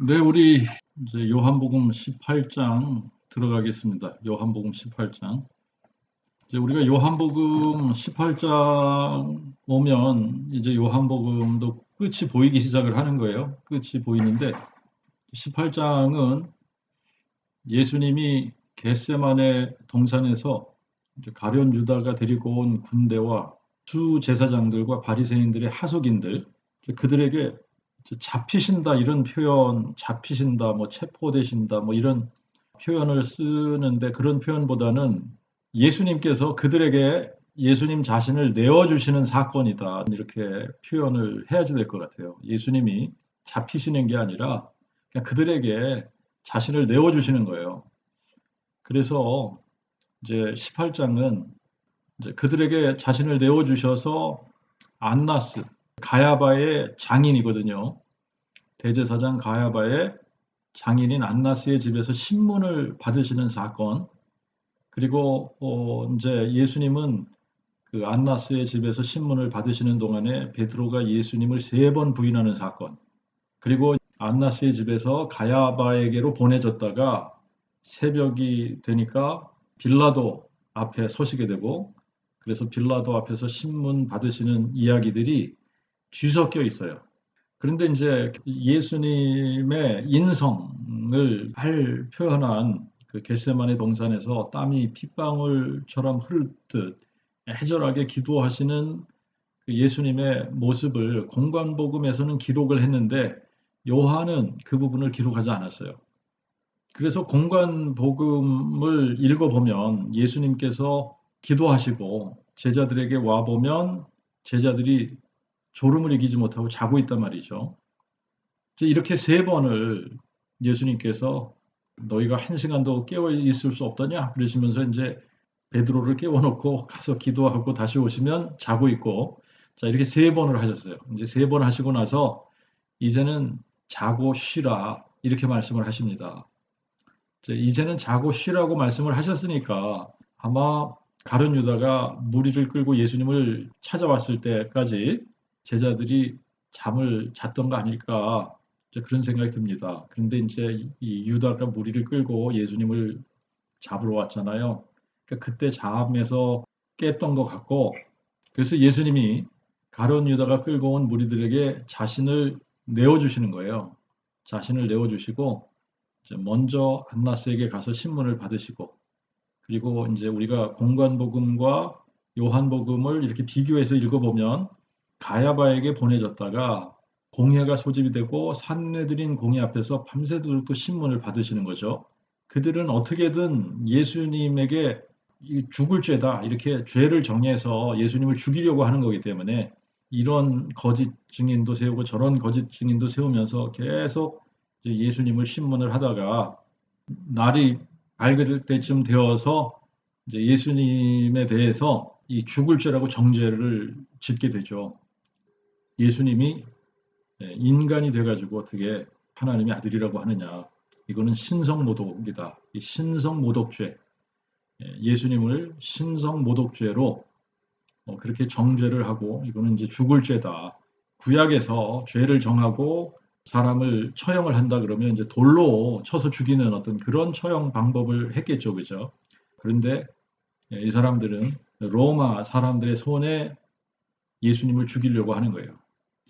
네, 우리 이제 요한복음 18장 들어가겠습니다. 요한복음 18장. 이제 우리가 요한복음 18장 오면 이제 요한복음도 끝이 보이기 시작을 하는 거예요. 끝이 보이는데 18장은 예수님이 겟세마네 동산에서 이제 가룟 유다가 데리고 온 군대와 수제사장들과 바리새인들의 하속인들 그들에게 잡히신다 이런 표현, 잡히신다, 뭐 체포되신다, 뭐 이런 표현을 쓰는데 그런 표현보다는 예수님께서 그들에게 예수님 자신을 내어주시는 사건이다 이렇게 표현을 해야지 될 것 같아요. 예수님이 잡히시는 게 아니라 그냥 그들에게 자신을 내어주시는 거예요. 그래서 이제 18장은 이제 그들에게 자신을 내어주셔서 안나스, 가야바의 장인이거든요. 대제사장 가야바의 장인인 안나스의 집에서 신문을 받으시는 사건. 그리고 이제 예수님은 그 안나스의 집에서 신문을 받으시는 동안에 베드로가 예수님을 3번 부인하는 사건. 그리고 안나스의 집에서 가야바에게로 보내졌다가 새벽이 되니까 빌라도 앞에 서시게 되고 그래서 빌라도 앞에서 신문 받으시는 이야기들이 뒤섞여 있어요. 그런데 이제 예수님의 인성을 잘 표현한 그 겟세마네 동산에서 땀이 핏방울처럼 흐르듯 애절하게 기도하시는 그 예수님의 모습을 공관복음에서는 기록을 했는데 요한은 그 부분을 기록하지 않았어요. 그래서 공관복음을 읽어보면 예수님께서 기도하시고 제자들에게 와보면 제자들이 졸음을 이기지 못하고 자고 있단 말이죠. 이렇게 3번을 예수님께서 너희가 1시간도 깨어 있을 수 없더냐? 그러시면서 이제 베드로를 깨워놓고 가서 기도하고 다시 오시면 자고 있고, 자, 이렇게 3번을 하셨어요. 이제 3번 하시고 나서 이제는 자고 쉬라. 이렇게 말씀을 하십니다. 이제는 자고 쉬라고 말씀을 하셨으니까 아마 가룟 유다가 무리를 끌고 예수님을 찾아왔을 때까지 제자들이 잠을 잤던 거 아닐까 그런 생각이 듭니다. 그런데 이제 이 유다가 무리를 끌고 예수님을 잡으러 왔잖아요. 그러니까 그때 잠에서 깼던 것 같고 그래서 예수님이 가룟 유다가 끌고 온 무리들에게 자신을 내어주시는 거예요. 자신을 내어주시고 먼저 안나스에게 가서 신문을 받으시고 그리고 이제 우리가 공관복음과 요한복음을 이렇게 비교해서 읽어보면 가야바에게 보내졌다가 공회가 소집이 되고 산내들인 공회 앞에서 밤새도록 또 신문을 받으시는 거죠. 그들은 어떻게든 예수님에게 죽을 죄다 이렇게 죄를 정해서 예수님을 죽이려고 하는 거기 때문에 이런 거짓 증인도 세우고 저런 거짓 증인도 세우면서 계속 예수님을 신문을 하다가 날이 밝을 때쯤 되어서 이제 예수님에 대해서 이 죽을 죄라고 정죄를 짓게 되죠. 예수님이 인간이 돼가지고 어떻게 하나님의 아들이라고 하느냐. 이거는 신성모독이다. 이 신성모독죄. 예수님을 신성모독죄로 그렇게 정죄를 하고 이거는 이제 죽을 죄다. 구약에서 죄를 정하고 사람을 처형을 한다 그러면 이제 돌로 쳐서 죽이는 어떤 그런 처형 방법을 했겠죠. 그죠? 그런데 이 사람들은 로마 사람들의 손에 예수님을 죽이려고 하는 거예요.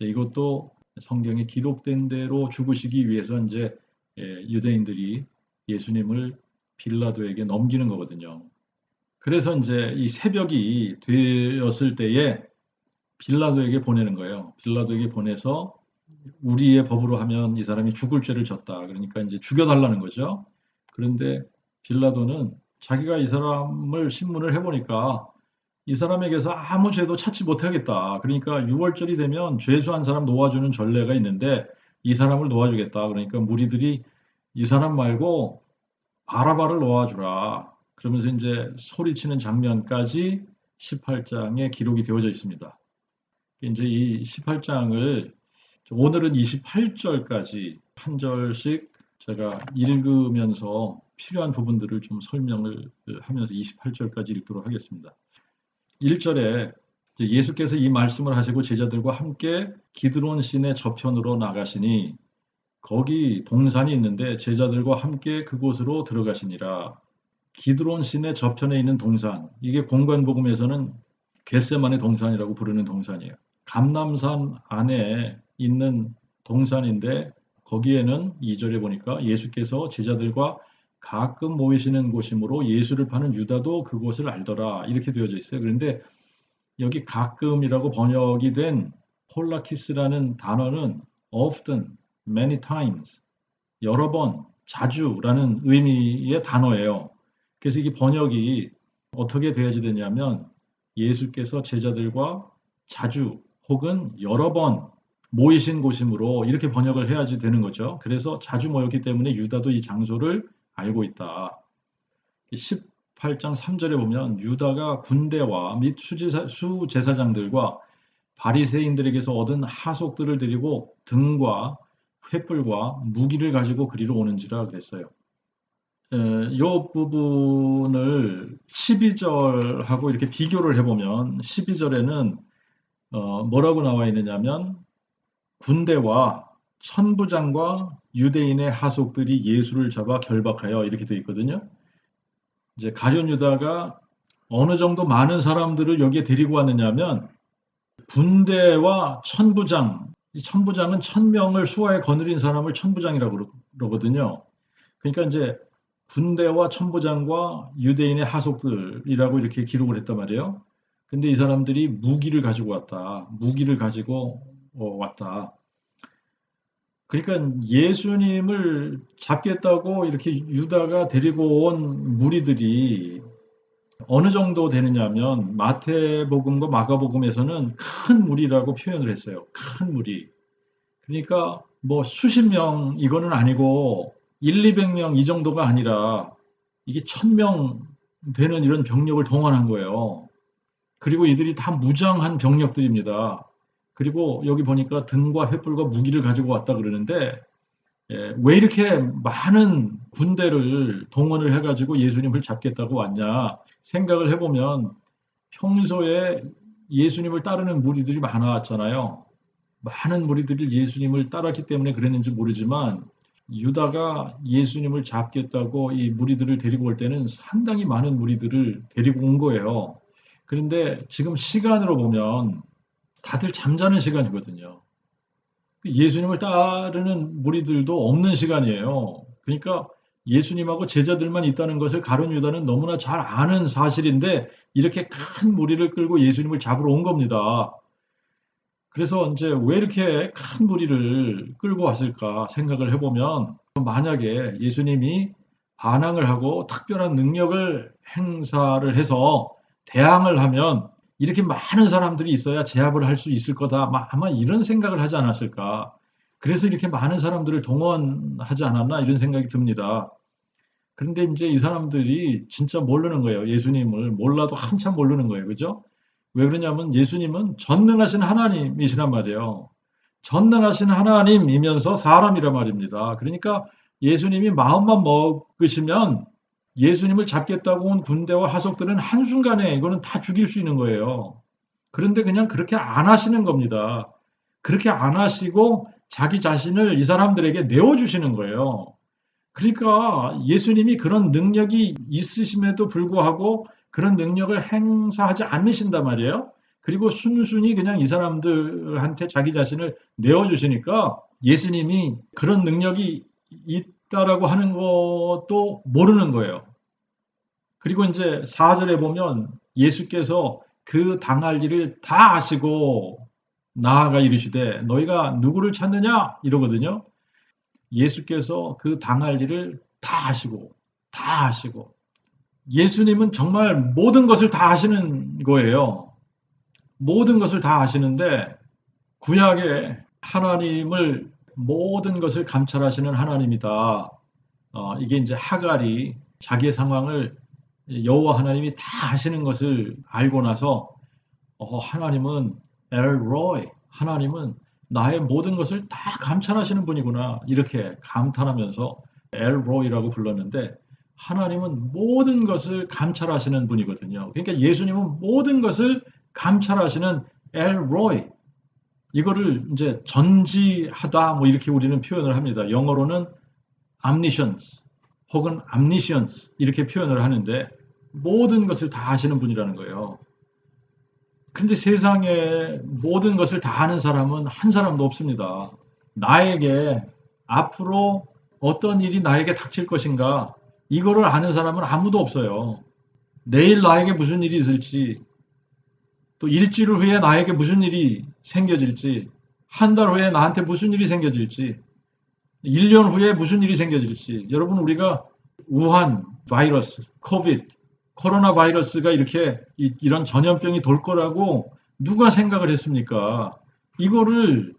이것도 성경에 기록된 대로 죽으시기 위해서 이제 유대인들이 예수님을 빌라도에게 넘기는 거거든요. 그래서 이제 이 새벽이 되었을 때에 빌라도에게 보내는 거예요. 빌라도에게 보내서 우리의 법으로 하면 이 사람이 죽을 죄를 졌다. 그러니까 이제 죽여달라는 거죠. 그런데 빌라도는 자기가 이 사람을 신문을 해보니까 이 사람에게서 아무 죄도 찾지 못하겠다. 그러니까 6월절이 되면 죄수한 사람 놓아주는 전례가 있는데 이 사람을 놓아주겠다. 그러니까 무리들이 이 사람 말고 바라바를 놓아주라. 그러면서 이제 소리치는 장면까지 18장에 기록이 되어져 있습니다. 이제 이 18장을 오늘은 28절까지 한 절씩 제가 읽으면서 필요한 부분들을 좀 설명을 하면서 28절까지 읽도록 하겠습니다. 1절에 예수께서 이 말씀을 하시고 제자들과 함께 기드론 시내 저편으로 나가시니 거기 동산이 있는데 제자들과 함께 그곳으로 들어가시니라. 기드론 시내 저편에 있는 동산. 이게 공관복음에서는 겟세마네 동산이라고 부르는 동산이에요. 감람산 안에 있는 동산인데 거기에는 2절에 보니까 예수께서 제자들과 가끔 모이시는 곳이므로 예수를 파는 유다도 그곳을 알더라. 이렇게 되어져 있어요. 그런데 여기 가끔이라고 번역이 된 폴라키스라는 단어는 often, many times, 여러 번, 자주라는 의미의 단어예요. 그래서 이게 번역이 어떻게 되어야 되냐면 예수께서 제자들과 자주 혹은 여러 번 모이신 곳이므로 이렇게 번역을 해야지 되는 거죠. 그래서 자주 모였기 때문에 유다도 이 장소를 알고 있다. 18장 3절에 보면 유다가 군대와 및 수제사장들과 바리새인들에게서 얻은 하속들을 데리고 등과 횃불과 무기를 가지고 그리로 오는지라 그랬어요. 이 부분을 12절하고 이렇게 비교를 해보면 12절에는 뭐라고 나와 있느냐면 군대와 천부장과 유대인의 하속들이 예수를 잡아 결박하여 이렇게 되어 있거든요. 이제 가룟 유다가 어느 정도 많은 사람들을 여기에 데리고 왔느냐면 군대와 천부장, 이 천부장은 1000명을 수하에 거느린 사람을 천부장이라고 그러거든요. 그러니까 이제 군대와 천부장과 유대인의 하속들이라고 이렇게 기록을 했단 말이에요. 근데 이 사람들이 무기를 가지고 왔다. 무기를 가지고 왔다. 그러니까 예수님을 잡겠다고 이렇게 유다가 데리고 온 무리들이 어느 정도 되느냐면 마태복음과 마가복음에서는 큰 무리라고 표현을 했어요. 큰 무리. 그러니까 뭐 수십 명 이거는 아니고 1, 200명 이 정도가 아니라 이게 1000명 되는 이런 병력을 동원한 거예요. 그리고 이들이 다 무장한 병력들입니다. 그리고 여기 보니까 등과 횃불과 무기를 가지고 왔다 그러는데 왜 이렇게 많은 군대를 동원을 해가지고 예수님을 잡겠다고 왔냐 생각을 해보면 평소에 예수님을 따르는 무리들이 많았잖아요. 많은 무리들이 예수님을 따랐기 때문에 그랬는지 모르지만 유다가 예수님을 잡겠다고 이 무리들을 데리고 올 때는 상당히 많은 무리들을 데리고 온 거예요. 그런데 지금 시간으로 보면 다들 잠자는 시간이거든요. 예수님을 따르는 무리들도 없는 시간이에요. 그러니까 예수님하고 제자들만 있다는 것을 가룟 유다는 너무나 잘 아는 사실인데 이렇게 큰 무리를 끌고 예수님을 잡으러 온 겁니다. 그래서 이제 왜 이렇게 큰 무리를 끌고 왔을까 생각을 해보면 만약에 예수님이 반항을 하고 특별한 능력을 행사를 해서 대항을 하면 이렇게 많은 사람들이 있어야 제압을 할 수 있을 거다. 아마 이런 생각을 하지 않았을까. 그래서 이렇게 많은 사람들을 동원하지 않았나 이런 생각이 듭니다. 그런데 이제 이 사람들이 진짜 모르는 거예요. 예수님을 몰라도 한참 모르는 거예요. 그죠? 왜 그러냐면 예수님은 전능하신 하나님이시란 말이에요. 전능하신 하나님이면서 사람이란 말입니다. 그러니까 예수님이 마음만 먹으시면 예수님을 잡겠다고 온 군대와 하속들은 한순간에 이거는 다 죽일 수 있는 거예요. 그런데 그냥 그렇게 안 하시는 겁니다. 그렇게 안 하시고 자기 자신을 이 사람들에게 내어주시는 거예요. 그러니까 예수님이 그런 능력이 있으심에도 불구하고 그런 능력을 행사하지 않으신단 말이에요. 그리고 순순히 그냥 이 사람들한테 자기 자신을 내어주시니까 예수님이 그런 능력이 있다라고 하는 것도 모르는 거예요. 그리고 이제 4절에 보면 예수께서 그 당할 일을 다 아시고 나아가 이르시되 너희가 누구를 찾느냐 이러거든요. 예수께서 그 당할 일을 다 아시고 다 아시고 예수님은 정말 모든 것을 다 아시는 거예요. 모든 것을 다 아시는데 구약에 하나님을 모든 것을 감찰하시는 하나님이다. 이게 이제 하갈이 자기의 상황을 여호와 하나님이 다 아시는 것을 알고 나서 하나님은 엘로이, 하나님은 나의 모든 것을 다 감찰하시는 분이구나 이렇게 감탄하면서 엘로이라고 불렀는데 하나님은 모든 것을 감찰하시는 분이거든요. 그러니까 예수님은 모든 것을 감찰하시는 엘로이, 이거를 이제 전지하다 뭐 이렇게 우리는 표현을 합니다. 영어로는 omniscience 혹은 omniscience 이렇게 표현을 하는데 모든 것을 다 아시는 분이라는 거예요. 근데 세상에 모든 것을 다 아는 사람은 한 사람도 없습니다. 나에게 앞으로 어떤 일이 나에게 닥칠 것인가 이거를 아는 사람은 아무도 없어요. 내일 나에게 무슨 일이 있을지, 또 일주일 후에 나에게 무슨 일이 생겨질지, 한 달 후에 나한테 무슨 일이 생겨질지, 1년 후에 무슨 일이 생겨질지. 여러분, 우리가 우한 바이러스, 코비드, 코로나 바이러스가 이렇게 이런 전염병이 돌 거라고 누가 생각을 했습니까? 이거를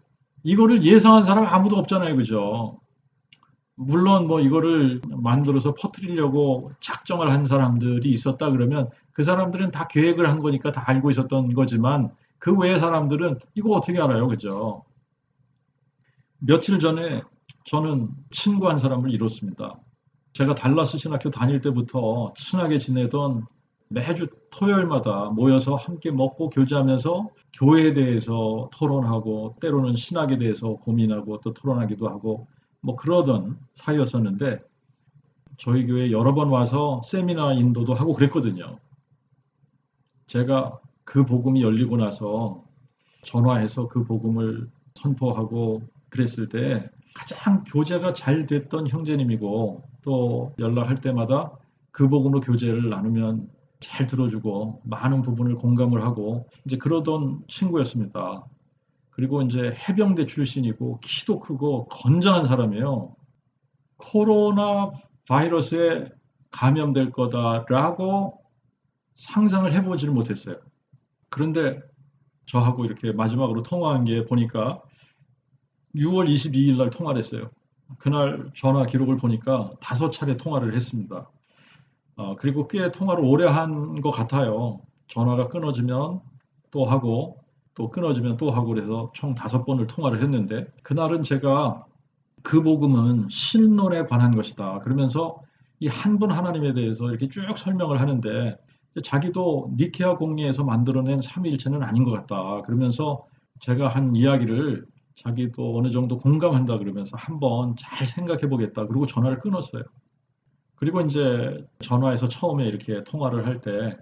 예상한 사람 아무도 없잖아요. 그죠? 물론 뭐 이거를 만들어서 퍼뜨리려고 작정을 한 사람들이 있었다 그러면 그 사람들은 다 계획을 한 거니까 다 알고 있었던 거지만 그 외의 사람들은 이거 어떻게 알아요? 그죠? 며칠 전에 저는 친구 한 사람을 잃었습니다. 제가 달라스 신학교 다닐 때부터 친하게 지내던 매주 토요일마다 모여서 함께 먹고 교제하면서 교회에 대해서 토론하고 때로는 신학에 대해서 고민하고 또 토론하기도 하고 뭐 그러던 사이였었는데 저희 교회 여러 번 와서 세미나 인도도 하고 그랬거든요. 제가 그 복음이 열리고 나서 전화해서 그 복음을 선포하고 그랬을 때 가장 교제가 잘 됐던 형제님이고 또 연락할 때마다 그 복음으로 교제를 나누면 잘 들어주고 많은 부분을 공감을 하고 이제 그러던 친구였습니다. 그리고 이제 해병대 출신이고 키도 크고 건장한 사람이에요. 코로나 바이러스에 감염될 거다라고 상상을 해보지를 못했어요. 그런데 저하고 이렇게 마지막으로 통화한 게 보니까 6월 22일 날 통화를 했어요. 그날 전화 기록을 보니까 5차례 통화를 했습니다. 그리고 꽤 통화를 오래 한 것 같아요. 전화가 끊어지면 또 하고 또 끊어지면 또 하고 그래서 총 5번을 통화를 했는데 그날은 제가 그 복음은 신론에 관한 것이다. 그러면서 이 한 분 하나님에 대해서 이렇게 쭉 설명을 하는데 자기도 니케아 공예에서 만들어낸 삼위일체는 아닌 것 같다. 그러면서 제가 한 이야기를 자기도 어느 정도 공감한다 그러면서 한번 잘 생각해 보겠다. 그리고 전화를 끊었어요. 그리고 이제 전화해서 처음에 이렇게 통화를 할 때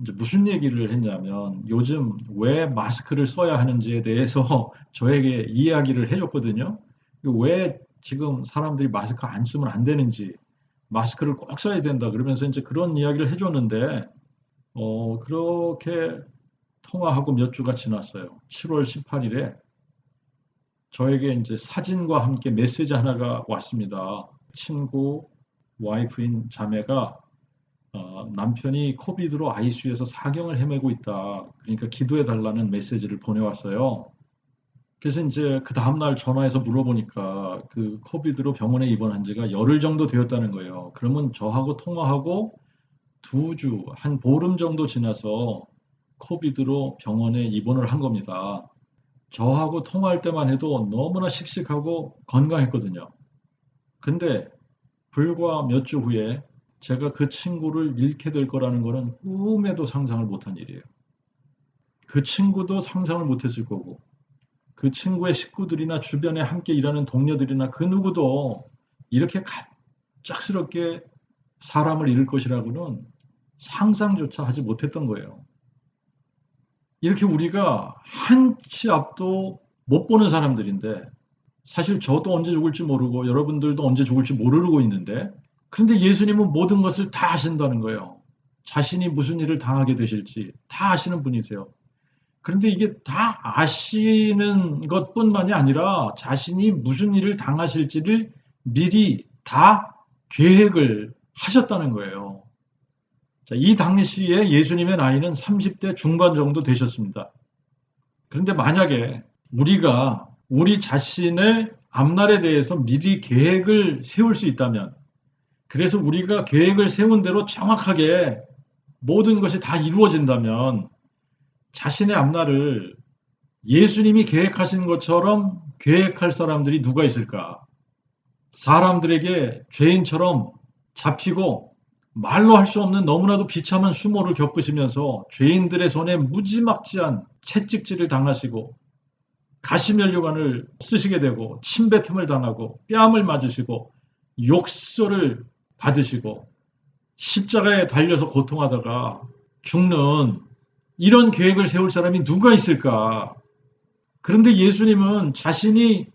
이제 무슨 얘기를 했냐면 요즘 왜 마스크를 써야 하는지에 대해서 저에게 이야기를 해줬거든요. 왜 지금 사람들이 마스크 안 쓰면 안 되는지, 마스크를 꼭 써야 된다 그러면서 이제 그런 이야기를 해줬는데 그렇게 통화하고 몇 주가 지났어요. 7월 18일에 저에게 이제 사진과 함께 메시지 하나가 왔습니다. 친구 와이프인 자매가 남편이 코비드로 ICU에서 사경을 헤매고 있다. 그러니까 기도해 달라는 메시지를 보내왔어요. 그래서 이제 그 다음날 전화해서 물어보니까 그 코비드로 병원에 입원한 지가 열흘 정도 되었다는 거예요. 그러면 저하고 통화하고 2주, 한 보름 정도 지나서 코비드로 병원에 입원을 한 겁니다. 저하고 통화할 때만 해도 너무나 씩씩하고 건강했거든요. 근데 불과 몇 주 후에 제가 그 친구를 잃게 될 거라는 거는 꿈에도 상상을 못한 일이에요. 그 친구도 상상을 못했을 거고, 그 친구의 식구들이나 주변에 함께 일하는 동료들이나 그 누구도 이렇게 갑작스럽게 사람을 잃을 것이라고는 상상조차 하지 못했던 거예요. 이렇게 우리가 한 치 앞도 못 보는 사람들인데, 사실 저도 언제 죽을지 모르고 여러분들도 언제 죽을지 모르고 있는데 그런데 예수님은 모든 것을 다 아신다는 거예요. 자신이 무슨 일을 당하게 되실지 다 아시는 분이세요. 그런데 이게 다 아시는 것뿐만이 아니라 자신이 무슨 일을 당하실지를 미리 다 계획을 하셨다는 거예요. 자, 이 당시에 예수님의 나이는 30대 중반 정도 되셨습니다. 그런데 만약에 우리가 우리 자신의 앞날에 대해서 미리 계획을 세울 수 있다면, 그래서 우리가 계획을 세운 대로 정확하게 모든 것이 다 이루어진다면, 자신의 앞날을 예수님이 계획하신 것처럼 계획할 사람들이 누가 있을까? 사람들에게 죄인처럼 잡히고 말로 할 수 없는 너무나도 비참한 수모를 겪으시면서 죄인들의 손에 무지막지한 채찍질을 당하시고 가시면류관을 쓰시게 되고 침뱉음을 당하고 뺨을 맞으시고 욕설을 받으시고 십자가에 달려서 고통하다가 죽는 이런 계획을 세울 사람이 누가 있을까? 그런데 예수님은 자신이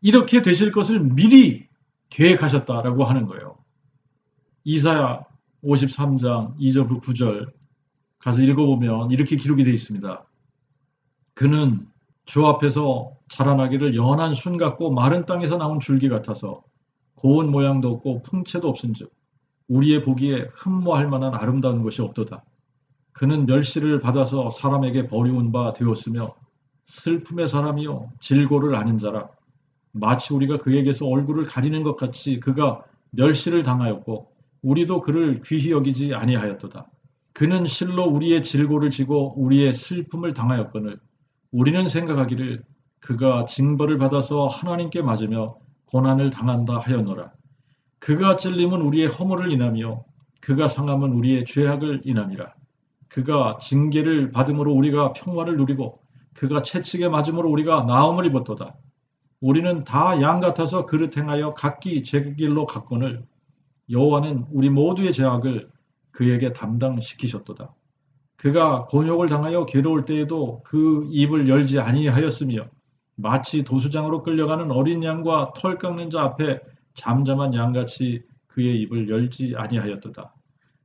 이렇게 되실 것을 미리 계획하셨다라고 하는 거예요. 이사야 53장 2절부터 9절 가서 읽어보면 이렇게 기록이 되어 있습니다. 그는 주 앞에서 자라나기를 연한 순 같고 마른 땅에서 나온 줄기 같아서 고운 모양도 없고 풍채도 없은즉 우리의 보기에 흠모할 만한 아름다운 것이 없도다. 그는 멸시를 받아서 사람에게 버리운 바 되었으며 슬픔의 사람이요 질고를 아는 자라. 마치 우리가 그에게서 얼굴을 가리는 것 같이 그가 멸시를 당하였고 우리도 그를 귀히 여기지 아니하였도다. 그는 실로 우리의 질고를 지고 우리의 슬픔을 당하였거늘 우리는 생각하기를 그가 징벌을 받아서 하나님께 맞으며 고난을 당한다 하였노라. 그가 찔림은 우리의 허물을 인하며 그가 상함은 우리의 죄악을 인함이라. 그가 징계를 받음으로 우리가 평화를 누리고 그가 채찍에 맞음으로 우리가 나음을 입었도다. 우리는 다 양 같아서 그릇 행하여 각기 제 길로 갔거늘 여호와는 우리 모두의 죄악을 그에게 담당시키셨도다. 그가 곤욕을 당하여 괴로울 때에도 그 입을 열지 아니하였으며 마치 도수장으로 끌려가는 어린 양과 털 깎는 자 앞에 잠잠한 양같이 그의 입을 열지 아니하였도다.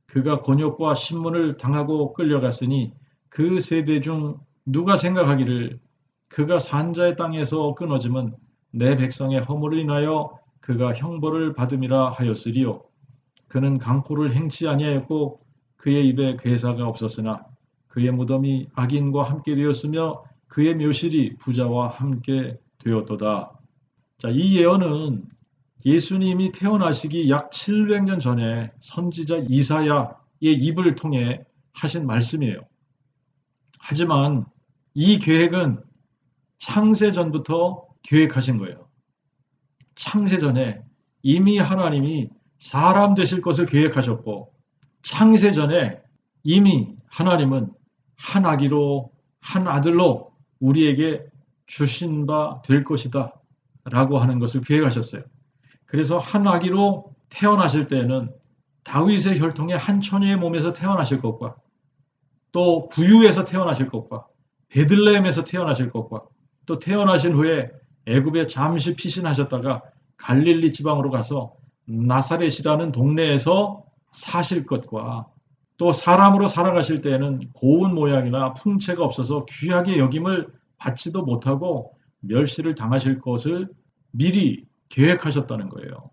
그가 곤욕과 신문을 당하고 끌려갔으니 그 세대 중 누가 생각하기를 그가 산자의 땅에서 끊어짐은 내 백성의 허물을 인하여 그가 형벌을 받음이라 하였으리요. 그는 강포를 행치 아니하였고 그의 입에 괴사가 없었으나 그의 무덤이 악인과 함께 되었으며 그의 묘실이 부자와 함께 되었도다. 자, 이 예언은 예수님이 태어나시기 약 700년 전에 선지자 이사야의 입을 통해 하신 말씀이에요. 하지만 이 계획은 창세전부터 계획하신 거예요. 창세전에 이미 하나님이 사람 되실 것을 계획하셨고 창세전에 이미 하나님은 한 아기로 한 아들로 우리에게 주신 바 될 것이다 라고 하는 것을 계획하셨어요. 그래서 한 아기로 태어나실 때에는 다윗의 혈통의 한 처녀의 몸에서 태어나실 것과 또 구유에서 태어나실 것과 베들레헴에서 태어나실 것과 또 태어나신 후에 애굽에 잠시 피신하셨다가 갈릴리 지방으로 가서 나사렛이라는 동네에서 사실 것과 또 사람으로 살아가실 때에는 고운 모양이나 풍채가 없어서 귀하게 여김을 받지도 못하고 멸시를 당하실 것을 미리 계획하셨다는 거예요.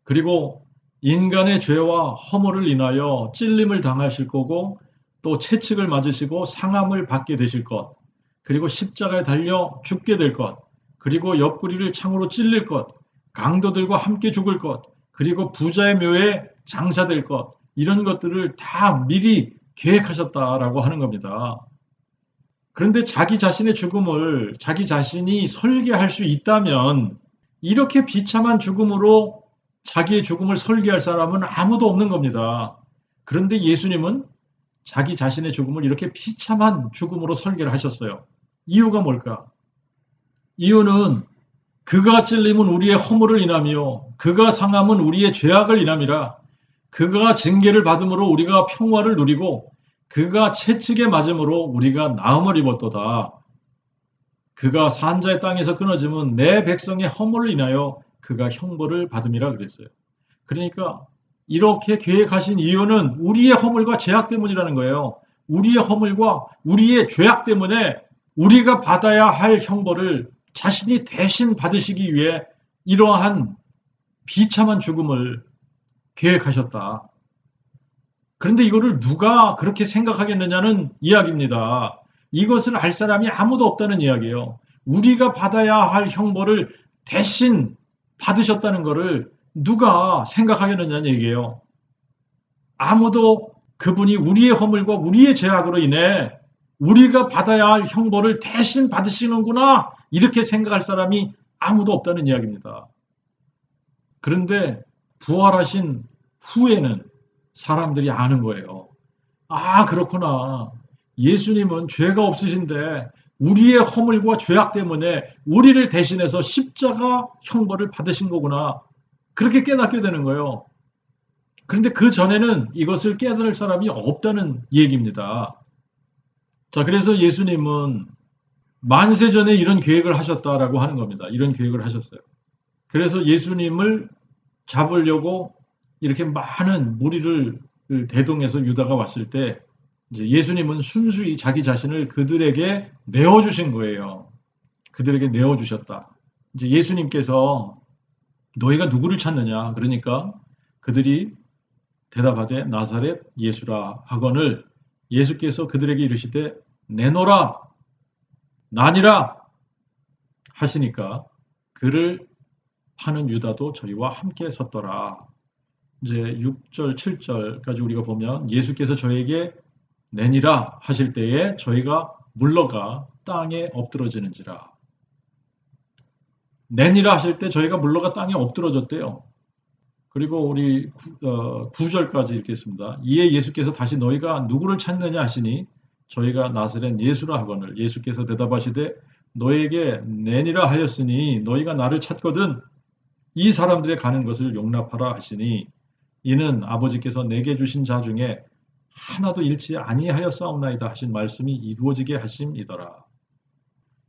그리고 인간의 죄와 허물을 인하여 찔림을 당하실 거고 또 채찍을 맞으시고 상함을 받게 되실 것, 그리고 십자가에 달려 죽게 될 것, 그리고 옆구리를 창으로 찔릴 것, 강도들과 함께 죽을 것, 그리고 부자의 묘에 장사될 것, 이런 것들을 다 미리 계획하셨다라고 하는 겁니다. 그런데 자기 자신의 죽음을 자기 자신이 설계할 수 있다면 이렇게 비참한 죽음으로 자기의 죽음을 설계할 사람은 아무도 없는 겁니다. 그런데 예수님은 자기 자신의 죽음을 이렇게 비참한 죽음으로 설계를 하셨어요. 이유가 뭘까? 이유는 그가 찔림은 우리의 허물을 인하며 그가 상함은 우리의 죄악을 인함이라. 그가 징계를 받음으로 우리가 평화를 누리고 그가 채찍에 맞음으로 우리가 나음을 입었도다. 그가 산자의 땅에서 끊어짐은 내 백성의 허물을 인하여 그가 형벌을 받음이라 그랬어요. 그러니까 이렇게 계획하신 이유는 우리의 허물과 죄악 때문이라는 거예요. 우리의 허물과 우리의 죄악 때문에 우리가 받아야 할 형벌을 자신이 대신 받으시기 위해 이러한 비참한 죽음을 계획하셨다. 그런데 이거를 누가 그렇게 생각하겠느냐는 이야기입니다. 이것을 알 사람이 아무도 없다는 이야기예요. 우리가 받아야 할 형벌을 대신 받으셨다는 것을 누가 생각하겠느냐는 얘기예요. 아무도 그분이 우리의 허물과 우리의 죄악으로 인해 우리가 받아야 할 형벌을 대신 받으시는구나 이렇게 생각할 사람이 아무도 없다는 이야기입니다. 그런데 부활하신 후에는 사람들이 아는 거예요. 아, 그렇구나. 예수님은 죄가 없으신데 우리의 허물과 죄악 때문에 우리를 대신해서 십자가 형벌을 받으신 거구나. 그렇게 깨닫게 되는 거예요. 그런데 그 전에는 이것을 깨달을 사람이 없다는 얘기입니다. 자, 그래서 예수님은 만세 전에 이런 계획을 하셨다라고 하는 겁니다. 이런 계획을 하셨어요. 그래서 예수님을 잡으려고 이렇게 많은 무리를 대동해서 유다가 왔을 때 이제 예수님은 순수히 자기 자신을 그들에게 내어주신 거예요. 그들에게 내어주셨다. 이제 예수님께서 너희가 누구를 찾느냐? 그러니까 그들이 대답하되 나사렛 예수라 하거늘 예수께서 그들에게 이르시되 내노라 나니라 하시니까 그를 파는 유다도 저희와 함께 섰더라. 이제 6절, 7절까지 우리가 보면 예수께서 저에게 내니라 하실 때에 저희가 물러가 땅에 엎드러지는지라. 내니라 하실 때 저희가 물러가 땅에 엎드러졌대요. 그리고 우리 9절까지 읽겠습니다. 이에 예수께서 다시 너희가 누구를 찾느냐 하시니 저희가 나사렛 예수라 하거늘 예수께서 대답하시되 너에게 내니라 하였으니 너희가 나를 찾거든 이 사람들의 가는 것을 용납하라 하시니 이는 아버지께서 내게 주신 자 중에 하나도 잃지 아니하였사옵나이다 하신 말씀이 이루어지게 하심이더라.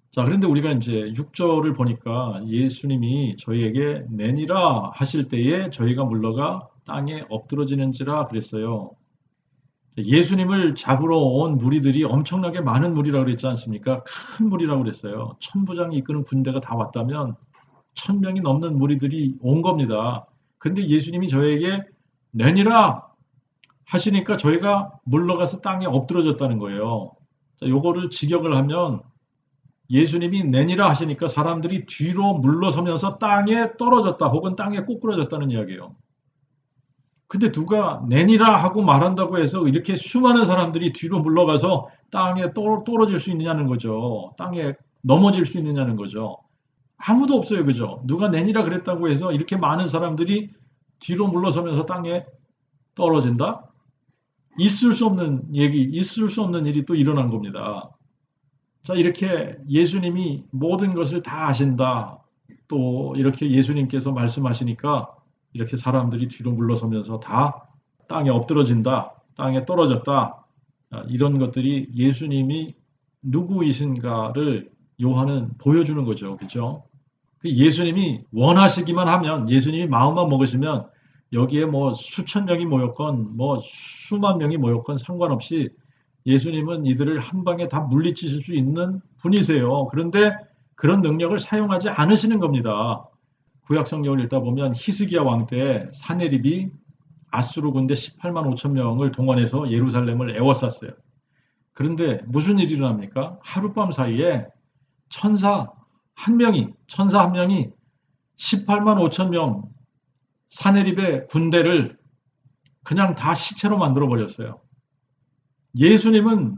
자, 그런데 우리가 이제 6절을 보니까 예수님이 저희에게 내니라 하실 때에 저희가 물러가 땅에 엎드러지는지라 그랬어요. 예수님을 잡으러 온 무리들이 엄청나게 많은 무리라고 그랬지 않습니까? 큰 무리라고 그랬어요. 천부장이 이끄는 군대가 다 왔다면 1000명이 넘는 무리들이 온 겁니다. 근데 예수님이 저에게 내니라 하시니까 저희가 물러가서 땅에 엎드러졌다는 거예요. 자, 요거를 직역을 하면 예수님이 내니라 하시니까 사람들이 뒤로 물러서면서 땅에 떨어졌다 혹은 땅에 꼬꾸라졌다는 이야기예요. 근데 누가 내니라 하고 말한다고 해서 이렇게 수많은 사람들이 뒤로 물러가서 땅에 떨어질 수 있느냐는 거죠. 땅에 넘어질 수 있느냐는 거죠. 아무도 없어요. 그죠? 누가 내니라 그랬다고 해서 이렇게 많은 사람들이 뒤로 물러서면서 땅에 떨어진다? 있을 수 없는 얘기, 있을 수 없는 일이 또 일어난 겁니다. 자, 이렇게 예수님이 모든 것을 다 아신다. 또 이렇게 예수님께서 말씀하시니까 이렇게 사람들이 뒤로 물러서면서 다 땅에 엎드러진다. 땅에 떨어졌다. 이런 것들이 예수님이 누구이신가를 요한은 보여주는 거죠. 그죠? 예수님이 원하시기만 하면, 예수님이 마음만 먹으시면 여기에 뭐 수천 명이 모였건 뭐 수만 명이 모였건 상관없이 예수님은 이들을 한 방에 다 물리치실 수 있는 분이세요. 그런데 그런 능력을 사용하지 않으시는 겁니다. 구약 성경을 읽다 보면 히스기야 왕 때 사네립이 아수르 군대 18만 5천 명을 동원해서 예루살렘을 에워쌌어요. 그런데 무슨 일이 일어납니까? 하룻밤 사이에 천사 한 명이 18만 5천 명 사네립의 군대를 그냥 다 시체로 만들어 버렸어요. 예수님은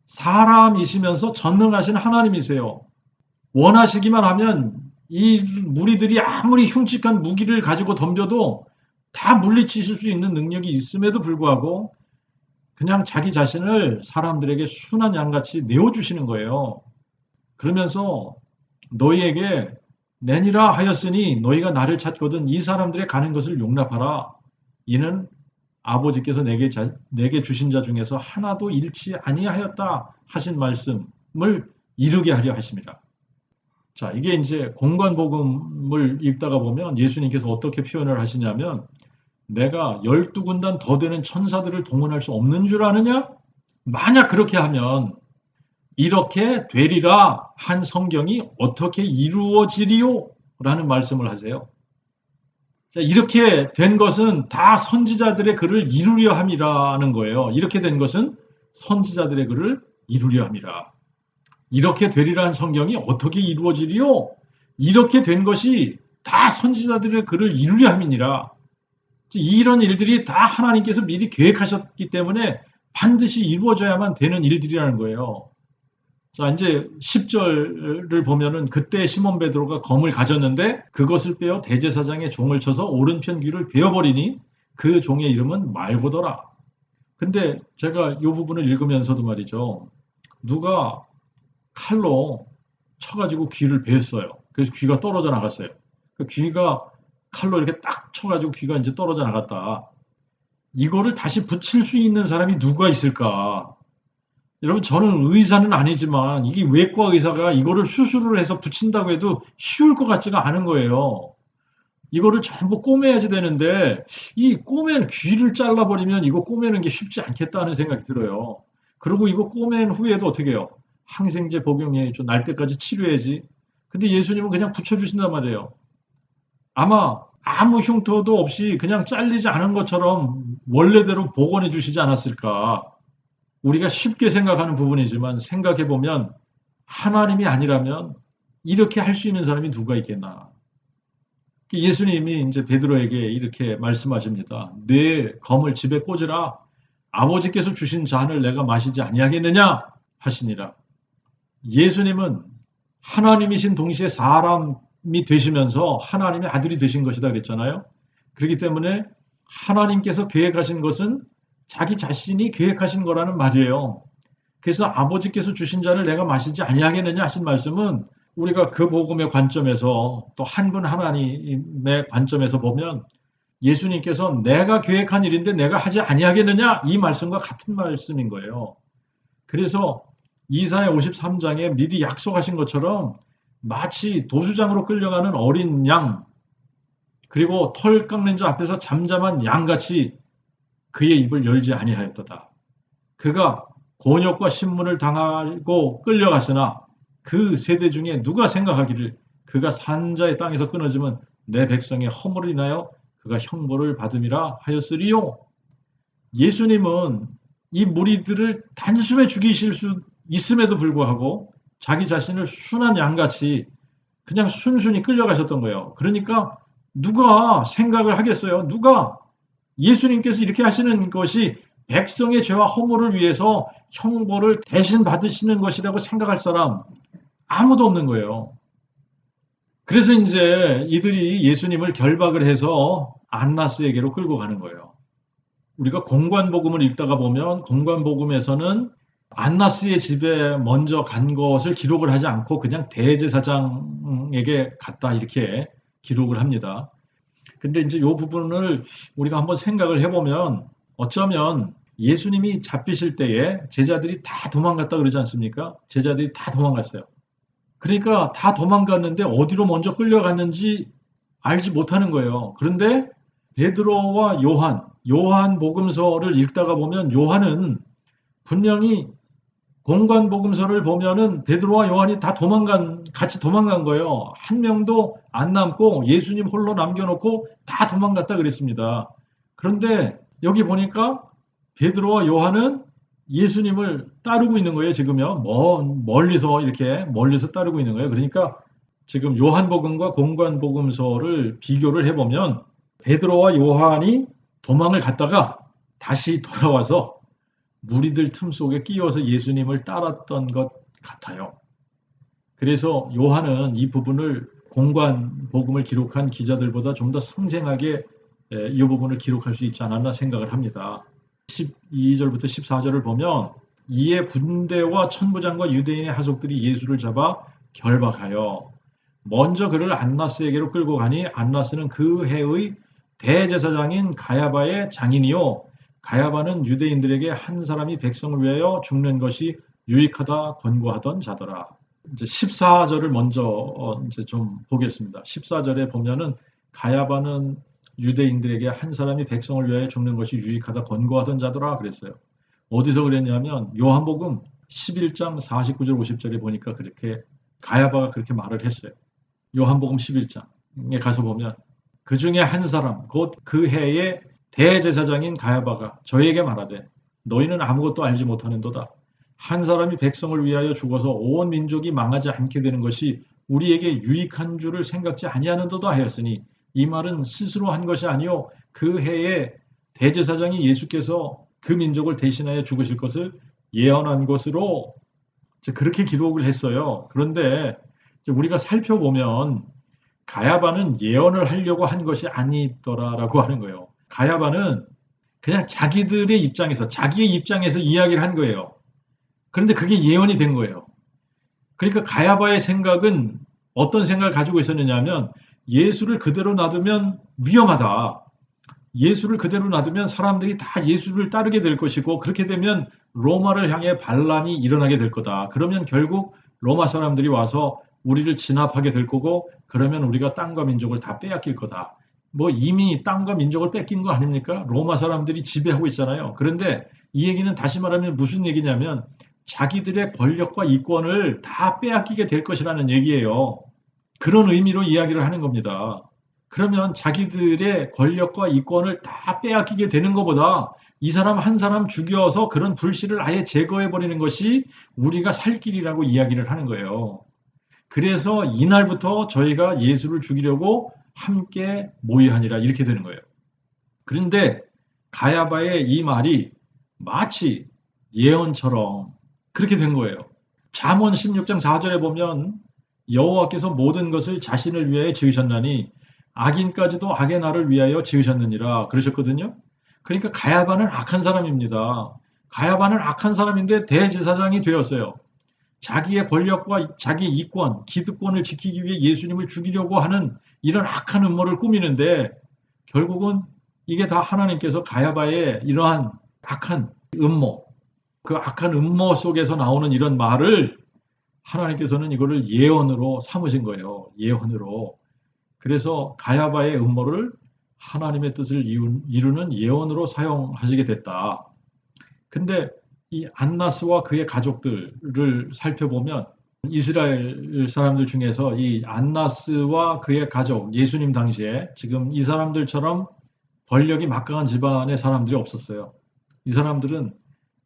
사람이시면서 전능하신 하나님이세요. 원하시기만 하면 이 무리들이 아무리 흉측한 무기를 가지고 덤벼도 다 물리치실 수 있는 능력이 있음에도 불구하고 그냥 자기 자신을 사람들에게 순한 양같이 내어주시는 거예요. 그러면서 너희에게 내니라 하였으니 너희가 나를 찾거든 이 사람들의 가는 것을 용납하라. 이는 아버지께서 내게 주신 자 중에서 하나도 잃지 아니하였다 하신 말씀을 이루게 하려 하십니다. 자, 이게 이제 공관복음을 읽다가 보면 예수님께서 어떻게 표현을 하시냐면 내가 12군단 더 되는 천사들을 동원할 수 없는 줄 아느냐? 만약 그렇게 하면 이렇게 되리라 한 성경이 어떻게 이루어지리요? 라는 말씀을 하세요. 자, 이렇게 된 것은 다 선지자들의 글을 이루려 함이라는 거예요. 이렇게 된 것은 선지자들의 글을 이루려 함이라. 이렇게 되리라는 성경이 어떻게 이루어지리요? 이렇게 된 것이 다 선지자들의 글을 이루려 함이니라. 이런 일들이 다 하나님께서 미리 계획하셨기 때문에 반드시 이루어져야만 되는 일들이라는 거예요. 자, 이제 10절을 보면은 그때 시몬 베드로가 검을 가졌는데 그것을 빼어 대제사장의 종을 쳐서 오른편 귀를 베어버리니 그 종의 이름은 말고더라. 근데 제가 이 부분을 읽으면서도 말이죠. 누가 칼로 쳐가지고 귀를 베었어요. 그래서 귀가 떨어져 나갔어요. 그 귀가 칼로 이렇게 딱 쳐가지고 귀가 이제 떨어져 나갔다. 이거를 다시 붙일 수 있는 사람이 누가 있을까? 여러분, 저는 의사는 아니지만 이게 외과 의사가 이거를 수술을 해서 붙인다고 해도 쉬울 것 같지가 않은 거예요. 이거를 전부 꼬매야지 되는데 이 꼬맨 귀를 잘라버리면 이거 꼬매는 게 쉽지 않겠다는 생각이 들어요. 그리고 이거 꼬맨 후에도 어떻게 해요? 항생제 복용해야죠. 날 때까지 치료해야지. 근데 예수님은 그냥 붙여주신단 말이에요. 아마 아무 흉터도 없이 그냥 잘리지 않은 것처럼 원래대로 복원해 주시지 않았을까. 우리가 쉽게 생각하는 부분이지만 생각해 보면 하나님이 아니라면 이렇게 할 수 있는 사람이 누가 있겠나. 예수님이 이제 베드로에게 이렇게 말씀하십니다. 내 검을 집에 꽂으라. 아버지께서 주신 잔을 내가 마시지 아니하겠느냐 하시니라. 예수님은 하나님이신 동시에 사람이 되시면서 하나님의 아들이 되신 것이다 그랬잖아요. 그렇기 때문에 하나님께서 계획하신 것은 자기 자신이 계획하신 거라는 말이에요. 그래서 아버지께서 주신 잔을 내가 마시지 아니하겠느냐 하신 말씀은 우리가 그 복음의 관점에서 또 한 분 하나님의 관점에서 보면 예수님께서 내가 계획한 일인데 내가 하지 아니하겠느냐 이 말씀과 같은 말씀인 거예요. 그래서 이사야 53장에 미리 약속하신 것처럼 마치 도수장으로 끌려가는 어린 양 그리고 털 깎는 자 앞에서 잠잠한 양같이 그의 입을 열지 아니하였도다. 그가 곤욕과 신문을 당하고 끌려갔으나 그 세대 중에 누가 생각하기를 그가 산자의 땅에서 끊어지면 내 백성의 허물을 인하여 그가 형벌을 받음이라 하였으리요. 예수님은 이 무리들을 단숨에 죽이실 수 있음에도 불구하고 자기 자신을 순한 양같이 그냥 순순히 끌려가셨던 거예요. 그러니까 누가 생각을 하겠어요? 누가 예수님께서 이렇게 하시는 것이 백성의 죄와 허물을 위해서 형벌을 대신 받으시는 것이라고 생각할 사람 아무도 없는 거예요. 그래서 이제 이들이 예수님을 결박을 해서 안나스에게로 끌고 가는 거예요. 우리가 공관복음을 읽다가 보면 공관복음에서는 안나스의 집에 먼저 간 것을 기록을 하지 않고 그냥 대제사장에게 갔다 이렇게 기록을 합니다. 근데 이제 이 부분을 우리가 한번 생각을 해보면 어쩌면 예수님이 잡히실 때에 제자들이 다 도망갔다 그러지 않습니까? 제자들이 다 도망갔어요. 그러니까 다 도망갔는데 어디로 먼저 끌려갔는지 알지 못하는 거예요. 그런데 베드로와 요한 복음서를 읽다가 보면 요한은 분명히 공관복음서를 보면은 베드로와 요한이 다 같이 도망간 거예요. 한 명도 안 남고 예수님 홀로 남겨놓고 다 도망갔다 그랬습니다. 그런데 여기 보니까 베드로와 요한은 예수님을 따르고 있는 거예요. 지금요. 멀리서 따르고 있는 거예요. 그러니까 지금 요한복음과 공관복음서를 비교를 해보면 베드로와 요한이 도망을 갔다가 다시 돌아와서 무리들 틈 속에 끼어서 예수님을 따랐던 것 같아요. 그래서 요한은 이 부분을 공관복음을 기록한 기자들보다 좀 더 상생하게 이 부분을 기록할 수 있지 않았나 생각을 합니다. 12절부터 14절을 보면 이에 군대와 천부장과 유대인의 하속들이 예수를 잡아 결박하여 먼저 그를 안나스에게로 끌고 가니 안나스는 그 해의 대제사장인 가야바의 장인이요 가야바는 유대인들에게 한 사람이 백성을 위하여 죽는 것이 유익하다 권고하던 자더라. 이제 14절을 먼저 이제 좀 보겠습니다. 14절에 보면은 가야바는 유대인들에게 한 사람이 백성을 위하여 죽는 것이 유익하다 권고하던 자더라 그랬어요. 어디서 그랬냐면 요한복음 11장 49절 50절에 보니까 그렇게 가야바가 그렇게 말을 했어요. 요한복음 11장에 가서 보면 그 중에 한 사람 곧 그 해의 대제사장인 가야바가 저에게 말하되 너희는 아무것도 알지 못하는도다. 한 사람이 백성을 위하여 죽어서 온 민족이 망하지 않게 되는 것이 우리에게 유익한 줄을 생각지 아니하는도다 하였으니 이 말은 스스로 한 것이 아니요 그 해에 대제사장이 예수께서 그 민족을 대신하여 죽으실 것을 예언한 것으로 그렇게 기록을 했어요. 그런데 우리가 살펴보면 가야바는 예언을 하려고 한 것이 아니더라라고 하는 거예요. 가야바는 그냥 자기들의 입장에서 자기의 입장에서 이야기를 한 거예요. 그런데 그게 예언이 된 거예요. 그러니까 가야바의 생각은 어떤 생각을 가지고 있었느냐 하면 예수를 그대로 놔두면 위험하다. 예수를 그대로 놔두면 사람들이 다 예수를 따르게 될 것이고 그렇게 되면 로마를 향해 반란이 일어나게 될 거다. 그러면 결국 로마 사람들이 와서 우리를 진압하게 될 거고 그러면 우리가 땅과 민족을 다 빼앗길 거다. 뭐 이미 땅과 민족을 뺏긴 거 아닙니까? 로마 사람들이 지배하고 있잖아요. 그런데 이 얘기는 다시 말하면 무슨 얘기냐면 자기들의 권력과 이권을 다 빼앗기게 될 것이라는 얘기예요. 그런 의미로 이야기를 하는 겁니다. 그러면 자기들의 권력과 이권을 다 빼앗기게 되는 것보다 이 사람 한 사람 죽여서 그런 불씨를 아예 제거해 버리는 것이 우리가 살 길이라고 이야기를 하는 거예요. 그래서 이날부터 저희가 예수를 죽이려고 함께 모의하니라 이렇게 되는 거예요. 그런데 가야바의 이 말이 마치 예언처럼 그렇게 된 거예요. 잠언 16장 4절에 보면 여호와께서 모든 것을 자신을 위하여 지으셨나니 악인까지도 악의 날을 위하여 지으셨느니라 그러셨거든요. 그러니까 가야바는 악한 사람입니다. 가야바는 악한 사람인데 대제사장이 되었어요. 자기의 권력과 자기 이권, 기득권을 지키기 위해 예수님을 죽이려고 하는 이런 악한 음모를 꾸미는데 결국은 이게 다 하나님께서 가야바의 이러한 악한 음모, 그 악한 음모 속에서 나오는 이런 말을 하나님께서는 이거를 예언으로 삼으신 거예요. 예언으로. 그래서 가야바의 음모를 하나님의 뜻을 이루는 예언으로 사용하시게 됐다. 근데 이 안나스와 그의 가족들을 살펴보면 이스라엘 사람들 중에서 이 안나스와 그의 가족, 예수님 당시에 지금 이 사람들처럼 권력이 막강한 집안의 사람들이 없었어요. 이 사람들은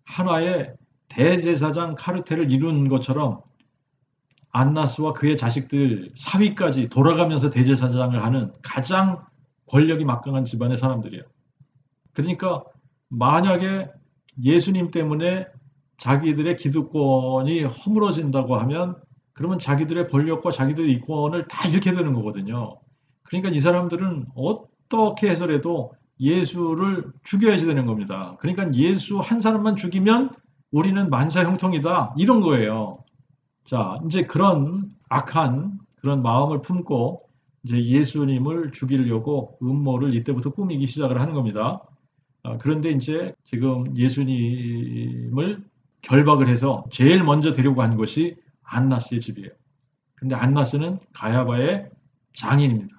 하나의 대제사장 카르텔을 이룬 것처럼 안나스와 그의 자식들 사위까지 돌아가면서 대제사장을 하는 가장 권력이 막강한 집안의 사람들이에요. 그러니까 만약에 예수님 때문에 자기들의 기득권이 허물어진다고 하면 그러면 자기들의 권력과 자기들의 이권을 다 잃게 되는 거거든요. 그러니까 이 사람들은 어떻게 해서라도 예수를 죽여야지 되는 겁니다. 그러니까 예수 한 사람만 죽이면 우리는 만사형통이다. 이런 거예요. 자, 이제 그런 악한 그런 마음을 품고 이제 예수님을 죽이려고 음모를 이때부터 꾸미기 시작을 하는 겁니다. 그런데 이제 지금 예수님을 결박을 해서 제일 먼저 데리고 간 것이 안나스의 집이에요. 근데 안나스는 가야바의 장인입니다.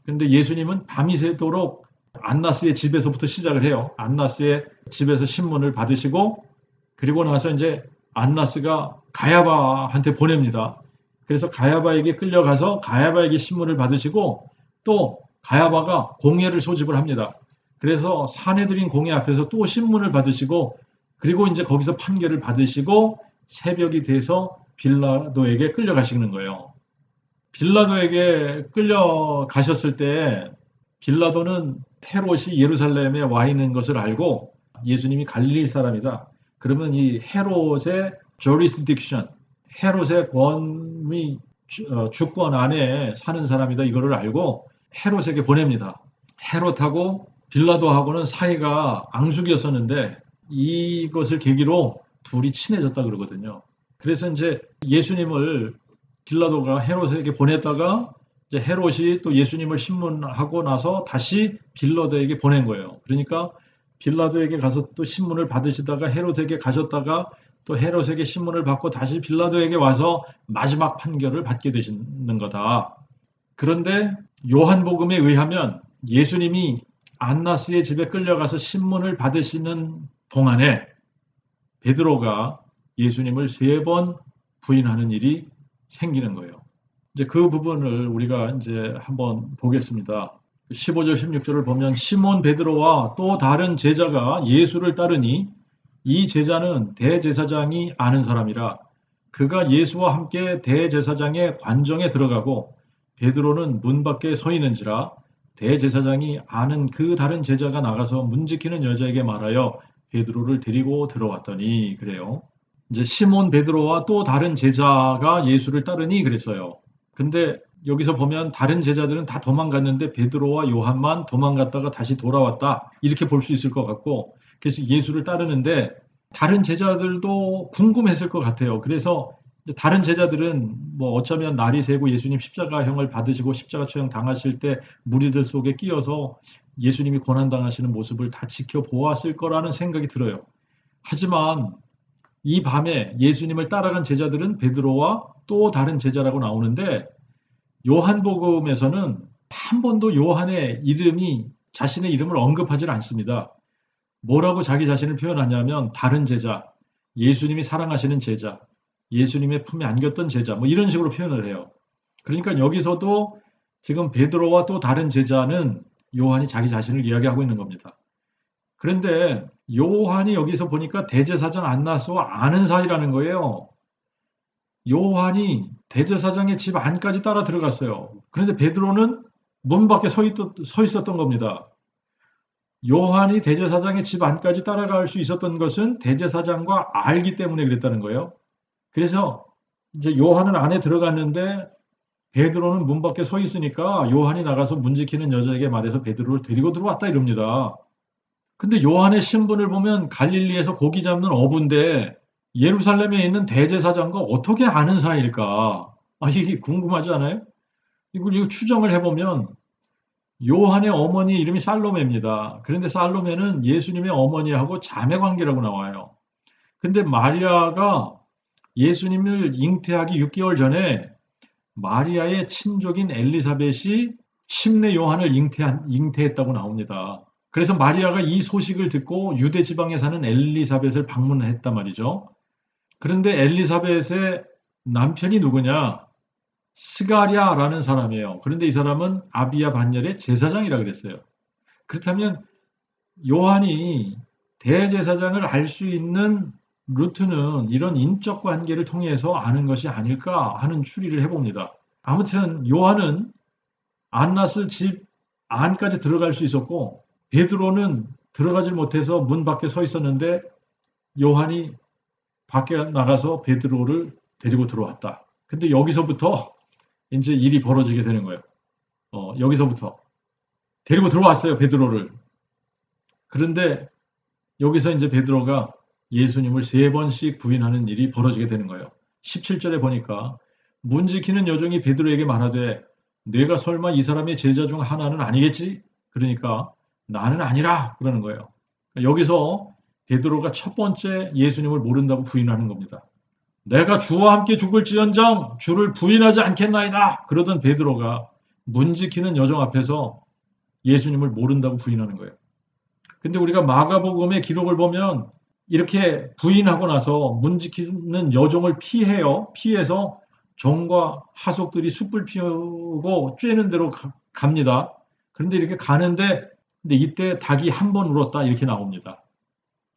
근데 예수님은 밤이 새도록 안나스의 집에서부터 시작을 해요. 안나스의 집에서 신문을 받으시고 그리고 나서 이제 안나스가 가야바한테 보냅니다. 그래서 가야바에게 끌려가서 가야바에게 신문을 받으시고 또 가야바가 공회를 소집을 합니다. 그래서 사내들인 공회 앞에서 또 신문을 받으시고 그리고 이제 거기서 판결을 받으시고 새벽이 돼서 빌라도에게 끌려가시는 거예요. 빌라도에게 끌려가셨을 때 빌라도는 헤롯이 예루살렘에 와 있는 것을 알고 예수님이 갈릴리 사람이다. 그러면 이 헤롯의 jurisdiction, 헤롯의 권위 주권 안에 사는 사람이다. 이거를 알고 헤롯에게 보냅니다. 헤롯하고 빌라도하고는 사이가 앙숙이었었는데 이것을 계기로 둘이 친해졌다 그러거든요. 그래서 이제 예수님을 빌라도가 헤롯에게 보냈다가 이제 헤롯이 또 예수님을 신문하고 나서 다시 빌라도에게 보낸 거예요. 그러니까 빌라도에게 가서 또 신문을 받으시다가 헤롯에게 가셨다가 또 헤롯에게 신문을 받고 다시 빌라도에게 와서 마지막 판결을 받게 되시는 거다. 그런데 요한복음에 의하면 예수님이 안나스의 집에 끌려가서 신문을 받으시는 동안에 베드로가 예수님을 3번 부인하는 일이 생기는 거예요. 이제 그 부분을 우리가 이제 한번 보겠습니다. 15절 16절을 보면 시몬 베드로와 또 다른 제자가 예수를 따르니 이 제자는 대제사장이 아는 사람이라 그가 예수와 함께 대제사장의 관정에 들어가고 베드로는 문 밖에 서 있는지라 대제사장이 아는 그 다른 제자가 나가서 문 지키는 여자에게 말하여 베드로를 데리고 들어왔더니 그래요. 이제 시몬 베드로와 또 다른 제자가 예수를 따르니 그랬어요. 근데 여기서 보면 다른 제자들은 다 도망갔는데 베드로와 요한만 도망갔다가 다시 돌아왔다. 이렇게 볼 수 있을 것 같고 그래서 예수를 따르는데 다른 제자들도 궁금했을 것 같아요. 그래서 이제 다른 제자들은 뭐 어쩌면 날이 새고 예수님 십자가형을 받으시고 십자가 처형 당하실 때 무리들 속에 끼어서 예수님이 고난당하시는 모습을 다 지켜보았을 거라는 생각이 들어요. 하지만 이 밤에 예수님을 따라간 제자들은 베드로와 또 다른 제자라고 나오는데 요한복음에서는 한 번도 요한의 이름이 자신의 이름을 언급하지 않습니다. 뭐라고 자기 자신을 표현하냐면 다른 제자, 예수님이 사랑하시는 제자, 예수님의 품에 안겼던 제자, 뭐 이런 식으로 표현을 해요. 그러니까 여기서도 지금 베드로와 또 다른 제자는 요한이 자기 자신을 이야기하고 있는 겁니다. 그런데 요한이 여기서 보니까 대제사장 안나스와 아는 사이라는 거예요. 요한이 대제사장의 집 안까지 따라 들어갔어요. 그런데 베드로는 문 밖에 서 있었던 겁니다. 요한이 대제사장의 집 안까지 따라갈 수 있었던 것은 대제사장과 알기 때문에 그랬다는 거예요. 그래서 이제 요한은 안에 들어갔는데 베드로는 문 밖에 서 있으니까 요한이 나가서 문 지키는 여자에게 말해서 베드로를 데리고 들어왔다 이럽니다. 근데 요한의 신분을 보면 갈릴리에서 고기 잡는 어부인데 예루살렘에 있는 대제사장과 어떻게 아는 사이일까? 이게 궁금하지 않아요? 이거 추정을 해보면 요한의 어머니 이름이 살로메입니다. 그런데 살로메는 예수님의 어머니하고 자매 관계라고 나와요. 근데 마리아가 예수님을 잉태하기 6개월 전에 마리아의 친족인 엘리사벳이 침례 요한을 잉태했다고 나옵니다. 그래서 마리아가 이 소식을 듣고 유대 지방에 사는 엘리사벳을 방문했단 말이죠. 그런데 엘리사벳의 남편이 누구냐? 스가랴라는 사람이에요. 그런데 이 사람은 아비야 반열의 제사장이라 그랬어요. 그렇다면 요한이 대제사장을 알 수 있는 루트는 이런 인적 관계를 통해서 아는 것이 아닐까 하는 추리를 해봅니다. 아무튼 요한은 안나스 집 안까지 들어갈 수 있었고 베드로는 들어가질 못해서 문 밖에 서 있었는데 요한이 밖에 나가서 베드로를 데리고 들어왔다. 근데 여기서부터 이제 일이 벌어지게 되는 거예요. 여기서부터 데리고 들어왔어요, 베드로를. 그런데 여기서 이제 베드로가 예수님을 3번씩 부인하는 일이 벌어지게 되는 거예요. 17절에 보니까 문 지키는 여종이 베드로에게 말하되 내가 설마 이 사람의 제자 중 하나는 아니겠지? 그러니까 나는 아니라 그러는 거예요. 여기서 베드로가 첫 번째 예수님을 모른다고 부인하는 겁니다. 내가 주와 함께 죽을지언정 주를 부인하지 않겠나이다. 그러던 베드로가 문 지키는 여종 앞에서 예수님을 모른다고 부인하는 거예요. 근데 우리가 마가복음의 기록을 보면 이렇게 부인하고 나서 문 지키는 여종을 피해요. 피해서 종과 하속들이 숯불 피우고 쬐는 대로 갑니다. 그런데 이렇게 가는데 근데 이때 닭이 한 번 울었다 이렇게 나옵니다.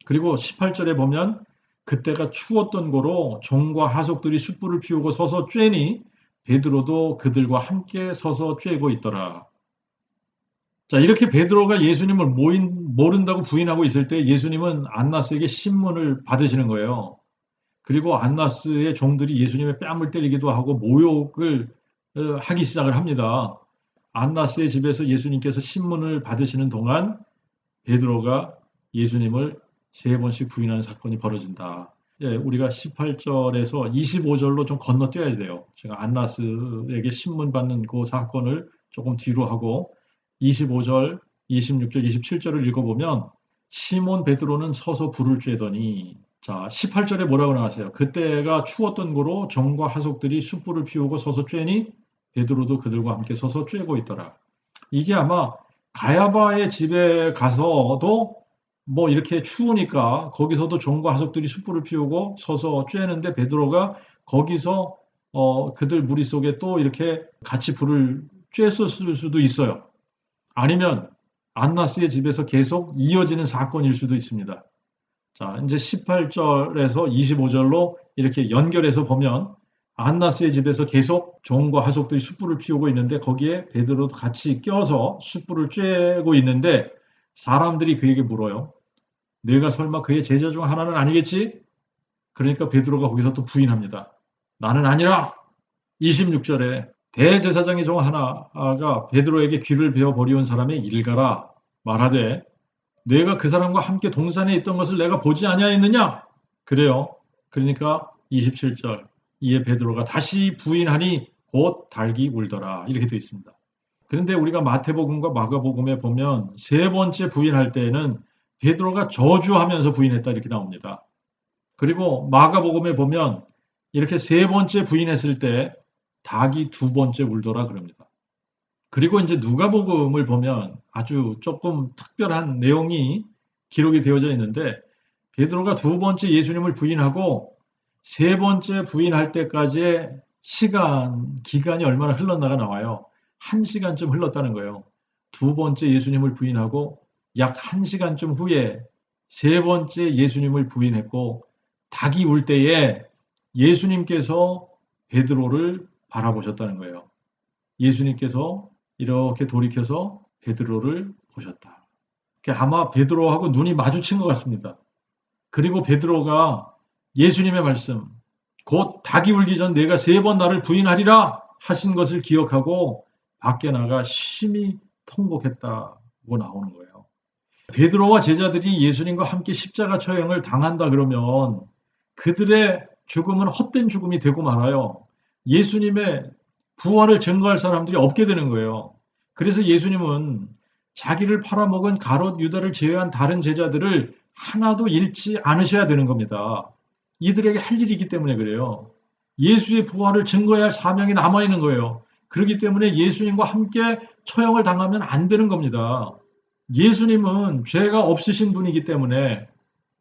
그리고 18절에 보면 그때가 추웠던 고로 종과 하속들이 숯불을 피우고 서서 쬐니 베드로도 그들과 함께 서서 쬐고 있더라. 자, 이렇게 베드로가 예수님을 모른다고 부인하고 있을 때 예수님은 안나스에게 신문을 받으시는 거예요. 그리고 안나스의 종들이 예수님의 뺨을 때리기도 하고 모욕을 하기 시작을 합니다. 안나스의 집에서 예수님께서 신문을 받으시는 동안 베드로가 예수님을 3번씩 부인하는 사건이 벌어진다. 예, 우리가 18절에서 25절로 좀 건너뛰어야 돼요. 제가 안나스에게 신문 받는 그 사건을 조금 뒤로 하고 25절, 26절, 27절을 읽어보면 시몬 베드로는 서서 불을 쬐더니 자 18절에 뭐라고 나왔어요? 그때가 추웠던 고로 종과 하속들이 숯불을 피우고 서서 쬐니 베드로도 그들과 함께 서서 쬐고 있더라. 이게 아마 가야바의 집에 가서도 뭐 이렇게 추우니까 거기서도 종과 하속들이 숯불을 피우고 서서 쬐는데 베드로가 거기서 그들 무리 속에 또 이렇게 같이 불을 쬐었을 수도 있어요. 아니면 안나스의 집에서 계속 이어지는 사건일 수도 있습니다. 자, 이제 18절에서 25절로 이렇게 연결해서 보면 안나스의 집에서 계속 종과 하속들이 숯불을 피우고 있는데 거기에 베드로도 같이 껴서 숯불을 쬐고 있는데 사람들이 그에게 물어요. 내가 설마 그의 제자 중 하나는 아니겠지? 그러니까 베드로가 거기서 또 부인합니다. 나는 아니라 26절에 대제사장의 종 하나가 베드로에게 귀를 베어 버리온 사람의 일가라 말하되 내가 그 사람과 함께 동산에 있던 것을 내가 보지 아니하였느냐? 그래요. 그러니까 27절 이에 베드로가 다시 부인하니 곧 닭이 울더라. 이렇게 되어 있습니다. 그런데 우리가 마태복음과 마가복음에 보면 세 번째 부인할 때에는 베드로가 저주하면서 부인했다 이렇게 나옵니다. 그리고 마가복음에 보면 이렇게 세 번째 부인했을 때 닭이 두 번째 울더라 그럽니다. 그리고 이제 누가복음을 보면 아주 조금 특별한 내용이 기록이 되어져 있는데 베드로가 두 번째 예수님을 부인하고 세 번째 부인할 때까지의 기간이 얼마나 흘렀나가 나와요. 1시간쯤 흘렀다는 거예요. 두 번째 예수님을 부인하고 약 1시간쯤 후에 세 번째 예수님을 부인했고 닭이 울 때에 예수님께서 베드로를 바라보셨다는 거예요. 예수님께서 이렇게 돌이켜서 베드로를 보셨다. 아마 베드로하고 눈이 마주친 것 같습니다. 그리고 베드로가 예수님의 말씀, 곧 닭이 울기 전 내가 세 번 나를 부인하리라 하신 것을 기억하고 밖에 나가 심히 통곡했다고 나오는 거예요. 베드로와 제자들이 예수님과 함께 십자가 처형을 당한다 그러면 그들의 죽음은 헛된 죽음이 되고 말아요. 예수님의 부활을 증거할 사람들이 없게 되는 거예요. 그래서 예수님은 자기를 팔아먹은 가롯 유다를 제외한 다른 제자들을 하나도 잃지 않으셔야 되는 겁니다. 이들에게 할 일이기 때문에 그래요. 예수의 부활을 증거해야 할 사명이 남아있는 거예요. 그렇기 때문에 예수님과 함께 처형을 당하면 안 되는 겁니다. 예수님은 죄가 없으신 분이기 때문에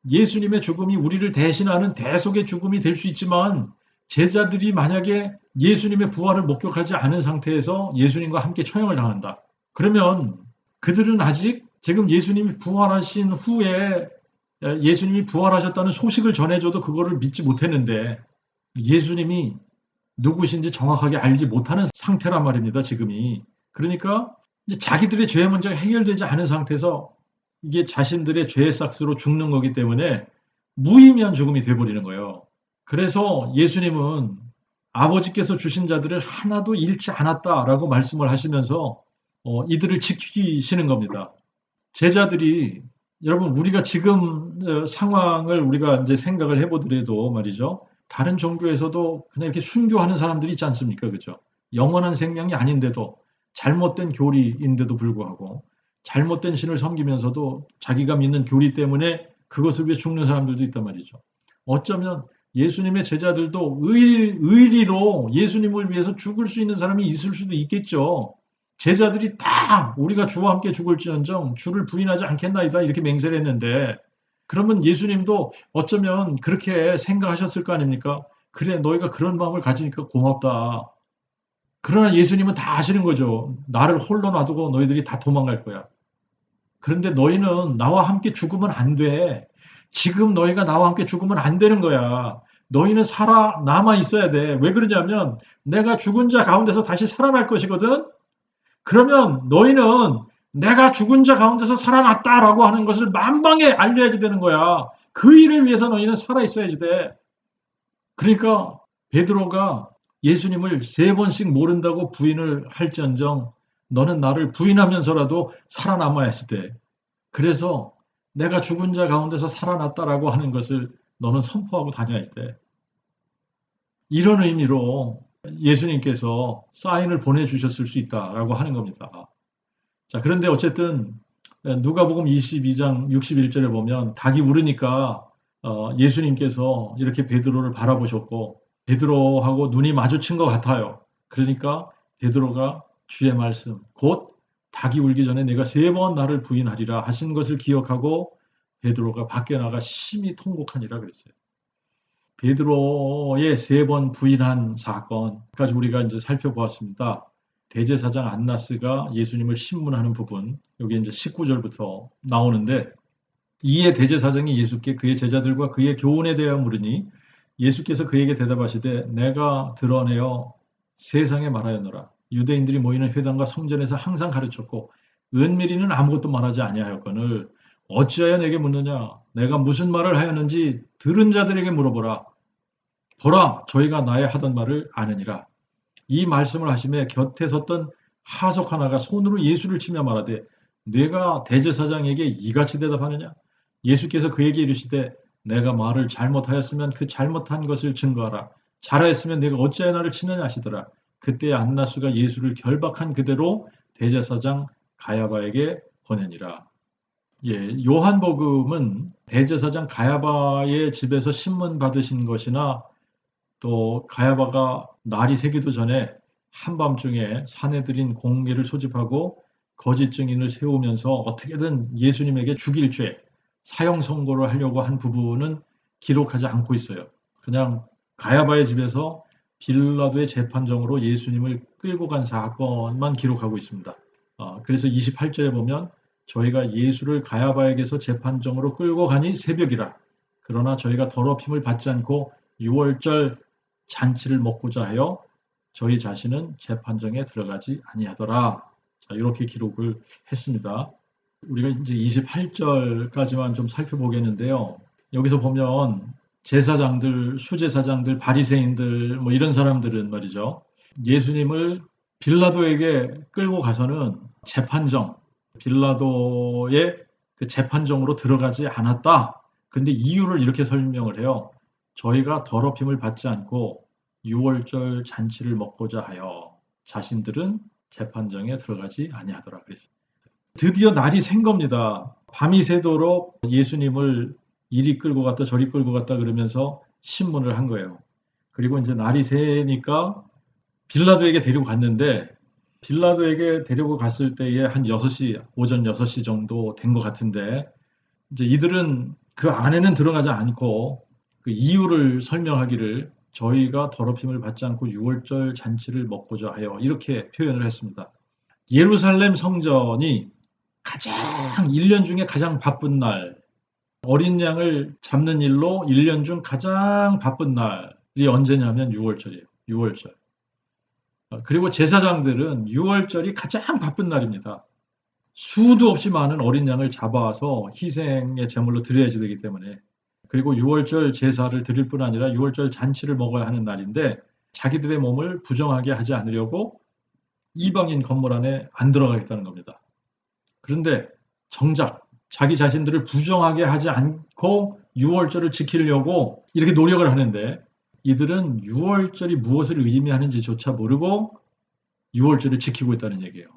예수님의 죽음이 우리를 대신하는 대속의 죽음이 될 수 있지만 제자들이 만약에 예수님의 부활을 목격하지 않은 상태에서 예수님과 함께 처형을 당한다. 그러면 그들은 아직 지금 예수님이 부활하신 후에 예수님이 부활하셨다는 소식을 전해줘도 그거를 믿지 못했는데 예수님이 누구신지 정확하게 알지 못하는 상태란 말입니다. 지금이. 그러니까 이제 자기들의 죄의 문제가 해결되지 않은 상태에서 이게 자신들의 죄의 삭스로 죽는 거기 때문에 무의미한 죽음이 돼버리는 거예요. 그래서 예수님은 아버지께서 주신 자들을 하나도 잃지 않았다라고 말씀을 하시면서 이들을 지키시는 겁니다. 제자들이 여러분 우리가 지금 상황을 우리가 이제 생각을 해보더라도 말이죠. 다른 종교에서도 그냥 이렇게 순교하는 사람들이 있지 않습니까? 그죠? 영원한 생명이 아닌데도 잘못된 교리인데도 불구하고 잘못된 신을 섬기면서도 자기가 믿는 교리 때문에 그것을 위해 죽는 사람들도 있단 말이죠. 어쩌면 예수님의 제자들도 의리로 예수님을 위해서 죽을 수 있는 사람이 있을 수도 있겠죠. 제자들이 다 우리가 주와 함께 죽을지언정 주를 부인하지 않겠나이다 이렇게 맹세를 했는데 그러면 예수님도 어쩌면 그렇게 생각하셨을 거 아닙니까? 그래 너희가 그런 마음을 가지니까 고맙다. 그러나 예수님은 다 아시는 거죠. 나를 홀로 놔두고 너희들이 다 도망갈 거야. 그런데 너희는 나와 함께 죽으면 안 돼. 지금 너희가 나와 함께 죽으면 안 되는 거야. 너희는 남아 있어야 돼. 왜 그러냐면 내가 죽은 자 가운데서 다시 살아날 것이거든. 그러면 너희는 내가 죽은 자 가운데서 살아났다라고 하는 것을 만방에 알려야지 되는 거야. 그 일을 위해서 너희는 살아 있어야지 돼. 그러니까 베드로가 예수님을 3번씩 모른다고 부인을 할지언정 너는 나를 부인하면서라도 살아남아야 했을 때 그래서 내가 죽은 자 가운데서 살아났다라고 하는 것을 너는 선포하고 다녀야지 돼. 이런 의미로 예수님께서 사인을 보내주셨을 수 있다라고 하는 겁니다. 자, 그런데 어쨌든 누가복음 22장 61절에 보면 닭이 울으니까 예수님께서 이렇게 베드로를 바라보셨고 베드로하고 눈이 마주친 것 같아요. 그러니까 베드로가 주의 말씀 곧 닭이 울기 전에 내가 3번 나를 부인하리라 하신 것을 기억하고 베드로가 밖에 나가 심히 통곡하니라 그랬어요. 베드로의 3번 부인한 사건까지 우리가 이제 살펴보았습니다. 대제사장 안나스가 예수님을 신문하는 부분, 여기 이제 19절부터 나오는데 이에 대제사장이 예수께 그의 제자들과 그의 교훈에 대하여 물으니 예수께서 그에게 대답하시되 내가 드러내어 세상에 말하였노라. 유대인들이 모이는 회당과 성전에서 항상 가르쳤고 은밀히는 아무것도 말하지 아니하였거늘 어찌하여 내게 묻느냐? 내가 무슨 말을 하였는지 들은 자들에게 물어보라. 보라, 저희가 나의 하던 말을 아느니라. 이 말씀을 하시며 곁에 섰던 하석 하나가 손으로 예수를 치며 말하되 내가 대제사장에게 이같이 대답하느냐? 예수께서 그에게 이르시되 내가 말을 잘못하였으면 그 잘못한 것을 증거하라. 잘하였으면 내가 어찌하여 나를 치느냐 하시더라. 그때 안나스가 예수를 결박한 그대로 대제사장 가야바에게 보내니라. 예, 요한복음은 대제사장 가야바의 집에서 신문 받으신 것이나 또 가야바가 날이 새기도 전에 한밤중에 사내들인 공개를 소집하고 거짓 증인을 세우면서 어떻게든 예수님에게 죽일 죄, 사형 선고를 하려고 한 부분은 기록하지 않고 있어요. 그냥 가야바의 집에서 빌라도의 재판정으로 예수님을 끌고 간 사건만 기록하고 있습니다. 그래서 28절에 보면 저희가 예수를 가야바에게서 재판정으로 끌고 가니 새벽이라. 그러나 저희가 더럽힘을 받지 않고 6월절 잔치를 먹고자 하여 저희 자신은 재판정에 들어가지 아니하더라. 자, 이렇게 기록을 했습니다. 우리가 이제 28절까지만 좀 살펴보겠는데요. 여기서 보면 제사장들, 수제사장들, 바리새인들 뭐 이런 사람들은 말이죠. 예수님을 빌라도에게 끌고 가서는 재판정, 빌라도의 그 재판정으로 들어가지 않았다. 그런데 이유를 이렇게 설명을 해요. 저희가 더럽힘을 받지 않고 6월절 잔치를 먹고자 하여 자신들은 재판정에 들어가지 아니하더라 그랬습니다. 드디어 날이 샌 겁니다. 밤이 새도록 예수님을 이리 끌고 갔다 저리 끌고 갔다 그러면서 신문을 한 거예요. 그리고 이제 날이 새니까 빌라도에게 데리고 갔는데 빌라도에게 데리고 갔을 때에 한 6시, 오전 6시 정도 된 것 같은데 이제 이들은 그 안에는 들어가지 않고 그 이유를 설명하기를 저희가 더럽힘을 받지 않고 6월절 잔치를 먹고자 하여 이렇게 표현을 했습니다. 예루살렘 성전이 가장 1년 중에 가장 바쁜 날, 어린 양을 잡는 일로 1년 중 가장 바쁜 날이 언제냐면 6월절이에요. 6월절. 그리고 제사장들은 6월절이 가장 바쁜 날입니다. 수도 없이 많은 어린 양을 잡아서 희생의 제물로 드려야지 되기 때문에 그리고 6월절 제사를 드릴 뿐 아니라 6월절 잔치를 먹어야 하는 날인데 자기들의 몸을 부정하게 하지 않으려고 이방인 건물 안에 안 들어가겠다는 겁니다. 그런데 정작 자기 자신들을 부정하게 하지 않고 6월절을 지키려고 이렇게 노력을 하는데 이들은 6월절이 무엇을 의미하는지조차 모르고 6월절을 지키고 있다는 얘기예요.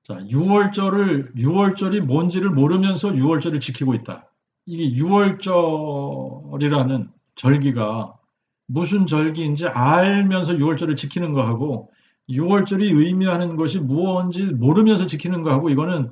자, 6월절이 뭔지를 모르면서 6월절을 지키고 있다. 이게 6월절이라는 절기가 무슨 절기인지 알면서 6월절을 지키는 거하고 6월절이 의미하는 것이 무엇인지 모르면서 지키는 거하고 이거는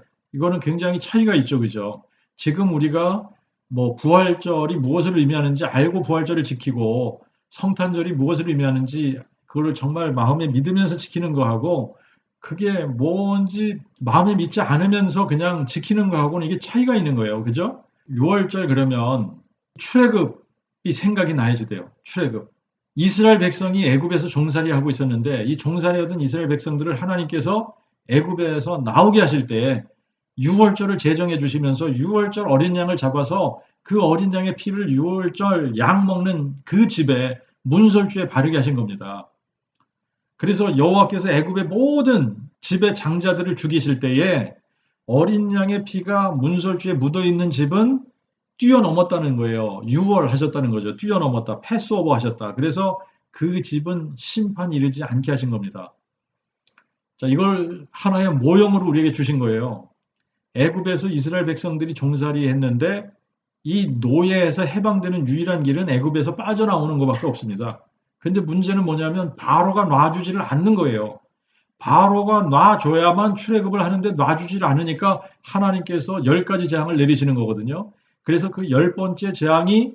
굉장히 차이가 있죠. 그죠? 지금 우리가 뭐 부활절이 무엇을 의미하는지 알고 부활절을 지키고 성탄절이 무엇을 의미하는지 그거를 정말 마음에 믿으면서 지키는 거하고 그게 뭔지 마음에 믿지 않으면서 그냥 지키는 거하고는 이게 차이가 있는 거예요. 그죠? 6월절 그러면 출애굽이 생각이 나야지 돼요. 출애굽. 이스라엘 백성이 애굽에서 종살이 하고 있었는데 이 종살이하던 이스라엘 백성들을 하나님께서 애굽에서 나오게 하실 때 6월절을 제정해 주시면서 6월절 어린 양을 잡아서 그 어린 양의 피를 6월절 양 먹는 그 집에 문설주에 바르게 하신 겁니다. 그래서 여호와께서 애굽의 모든 집의 장자들을 죽이실 때에 어린 양의 피가 문설주에 묻어 있는 집은 뛰어넘었다는 거예요. 6월 하셨다는 거죠. 뛰어넘었다. 패스오버 하셨다. 그래서 그 집은 심판 이르지 않게 하신 겁니다. 자, 이걸 하나의 모형으로 우리에게 주신 거예요. 애굽에서 이스라엘 백성들이 종살이 했는데 이 노예에서 해방되는 유일한 길은 애굽에서 빠져나오는 것밖에 없습니다. 근데 문제는 뭐냐면 바로가 놔주지를 않는 거예요. 바로가 놔줘야만 출애굽을 하는데 놔주지를 않으니까 하나님께서 10가지 재앙을 내리시는 거거든요. 그래서 그 10번째 재앙이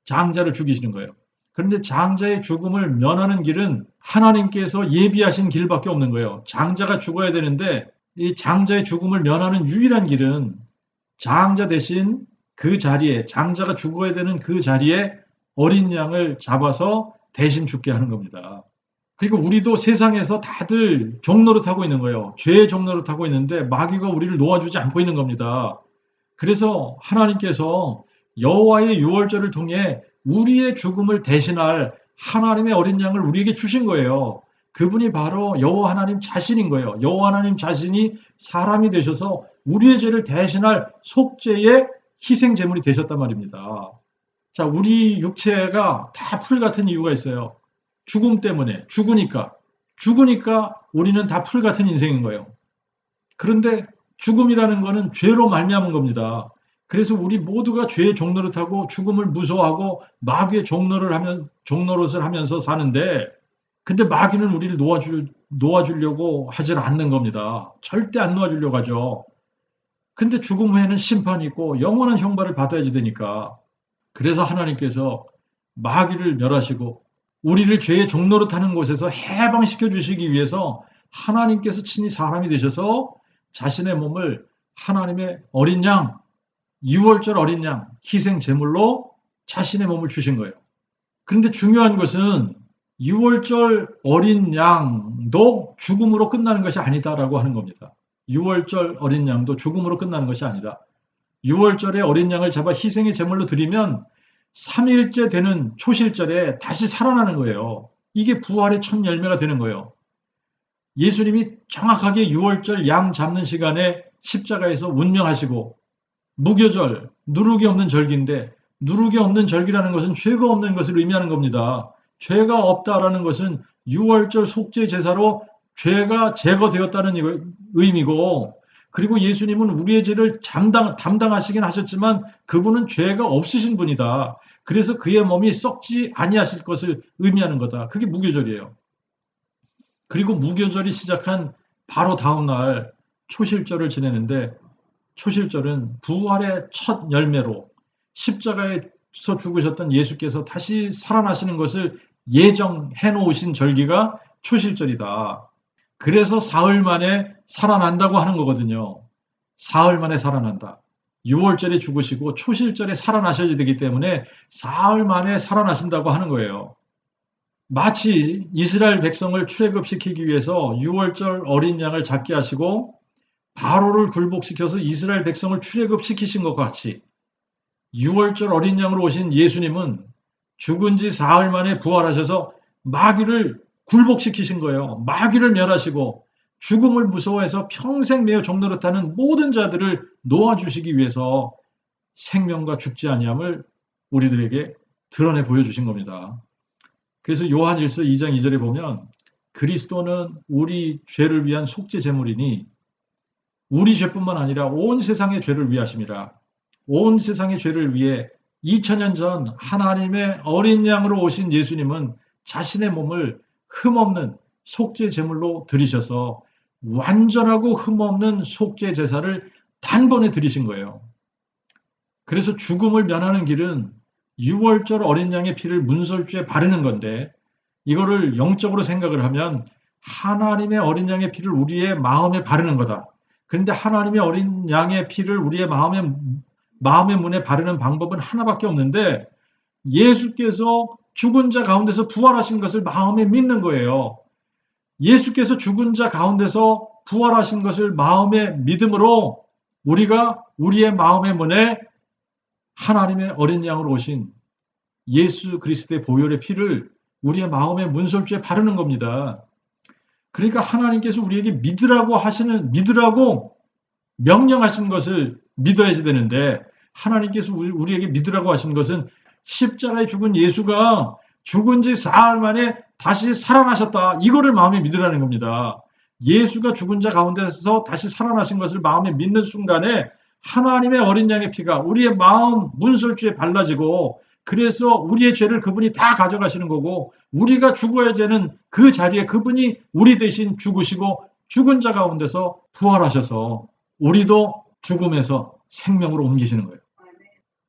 장자를 죽이시는 거예요. 그런데 장자의 죽음을 면하는 길은 하나님께서 예비하신 길밖에 없는 거예요. 장자가 죽어야 되는데 이 장자의 죽음을 면하는 유일한 길은 장자 대신 그 자리에 장자가 죽어야 되는 그 자리에 어린 양을 잡아서 대신 죽게 하는 겁니다. 그리고 우리도 세상에서 다들 종노릇하고 있는 거예요. 죄의 종노릇하고 있는데 마귀가 우리를 놓아주지 않고 있는 겁니다. 그래서 하나님께서 여호와의 유월절을 통해 우리의 죽음을 대신할 하나님의 어린 양을 우리에게 주신 거예요. 그분이 바로 여호와 하나님 자신인 거예요. 여호와 하나님 자신이 사람이 되셔서 우리의 죄를 대신할 속죄의 희생 제물이 되셨단 말입니다. 자, 우리 육체가 다 풀 같은 이유가 있어요. 죽음 때문에. 죽으니까 우리는 다 풀 같은 인생인 거예요. 그런데 죽음이라는 거는 죄로 말미암은 겁니다. 그래서 우리 모두가 죄의 종노릇하고 죽음을 무서워하고 마귀의 종노릇을 하면서 사는데, 근데 마귀는 우리를 놓아주려고 하질 않는 겁니다. 절대 안 놓아주려고 하죠. 근데 죽음 후에는 심판이 있고 영원한 형벌을 받아야지 되니까. 그래서 하나님께서 마귀를 멸하시고 우리를 죄의 종노릇하는 곳에서 해방시켜 주시기 위해서 하나님께서 친히 사람이 되셔서 자신의 몸을 하나님의 어린 양, 유월절 어린 양 희생 제물로 자신의 몸을 주신 거예요. 그런데 중요한 것은 유월절 어린 양도 죽음으로 끝나는 것이 아니다라고 하는 겁니다. 유월절 어린 양도 죽음으로 끝나는 것이 아니다. 유월절에 어린 양을 잡아 희생의 제물로 드리면 3일째 되는 초실절에 다시 살아나는 거예요. 이게 부활의 첫 열매가 되는 거예요. 예수님이 정확하게 유월절 양 잡는 시간에 십자가에서 운명하시고, 무교절, 누룩이 없는 절기인데, 누룩이 없는 절기라는 것은 죄가 없는 것을 의미하는 겁니다. 죄가 없다라는 것은 유월절 속죄 제사로 죄가 제거되었다는 의미고, 그리고 예수님은 우리의 죄를 담당하시긴 하셨지만 그분은 죄가 없으신 분이다. 그래서 그의 몸이 썩지 아니하실 것을 의미하는 거다. 그게 무교절이에요. 그리고 무교절이 시작한 바로 다음 날 초실절을 지내는데, 초실절은 부활의 첫 열매로 십자가에서 죽으셨던 예수께서 다시 살아나시는 것을 예정해 놓으신 절기가 초실절이다. 그래서 사흘 만에 살아난다고 하는 거거든요. 사흘 만에 살아난다. 6월절에 죽으시고 초실절에 살아나셔야 되기 때문에 사흘 만에 살아나신다고 하는 거예요. 마치 이스라엘 백성을 출애굽시키기 위해서 6월절 어린 양을 잡게 하시고 바로를 굴복시켜서 이스라엘 백성을 출애굽시키신 것 같이 6월절 어린 양으로 오신 예수님은 죽은 지 사흘 만에 부활하셔서 마귀를 굴복시키신 거예요. 마귀를 멸하시고 죽음을 무서워해서 평생 매어 종노릇하는 모든 자들을 놓아주시기 위해서 생명과 죽지 아니함을 우리들에게 드러내 보여주신 겁니다. 그래서 요한일서 2장 2절에 보면 그리스도는 우리 죄를 위한 속죄 제물이니 우리 죄뿐만 아니라 온 세상의 죄를 위하심이라. 온 세상의 죄를 위해 2000년 전 하나님의 어린 양으로 오신 예수님은 자신의 몸을 흠없는 속죄 제물로 드리셔서 완전하고 흠없는 속죄 제사를 단번에 드리신 거예요. 그래서 죽음을 면하는 길은 6월절 어린 양의 피를 문설주에 바르는 건데, 이거를 영적으로 생각을 하면 하나님의 어린 양의 피를 우리의 마음에 바르는 거다. 그런데 하나님의 어린 양의 피를 우리의 마음의 문에 바르는 방법은 하나밖에 없는데, 예수께서 죽은 자 가운데서 부활하신 것을 마음에 믿는 거예요. 예수께서 죽은 자 가운데서 부활하신 것을 마음에 믿음으로 우리가 우리의 마음의 문에 하나님의 어린 양으로 오신 예수 그리스도의 보혈의 피를 우리의 마음의 문설주에 바르는 겁니다. 그러니까 하나님께서 우리에게 믿으라고 명령하신 것을 믿어야지 되는데, 하나님께서 우리에게 믿으라고 하신 것은 십자가에 죽은 예수가 죽은 지 사흘 만에 다시 살아나셨다. 이거를 마음에 믿으라는 겁니다. 예수가 죽은 자 가운데서 다시 살아나신 것을 마음에 믿는 순간에 하나님의 어린 양의 피가 우리의 마음 문설주에 발라지고, 그래서 우리의 죄를 그분이 다 가져가시는 거고, 우리가 죽어야 되는 그 자리에 그분이 우리 대신 죽으시고 죽은 자 가운데서 부활하셔서 우리도 죽음에서 생명으로 옮기시는 거예요.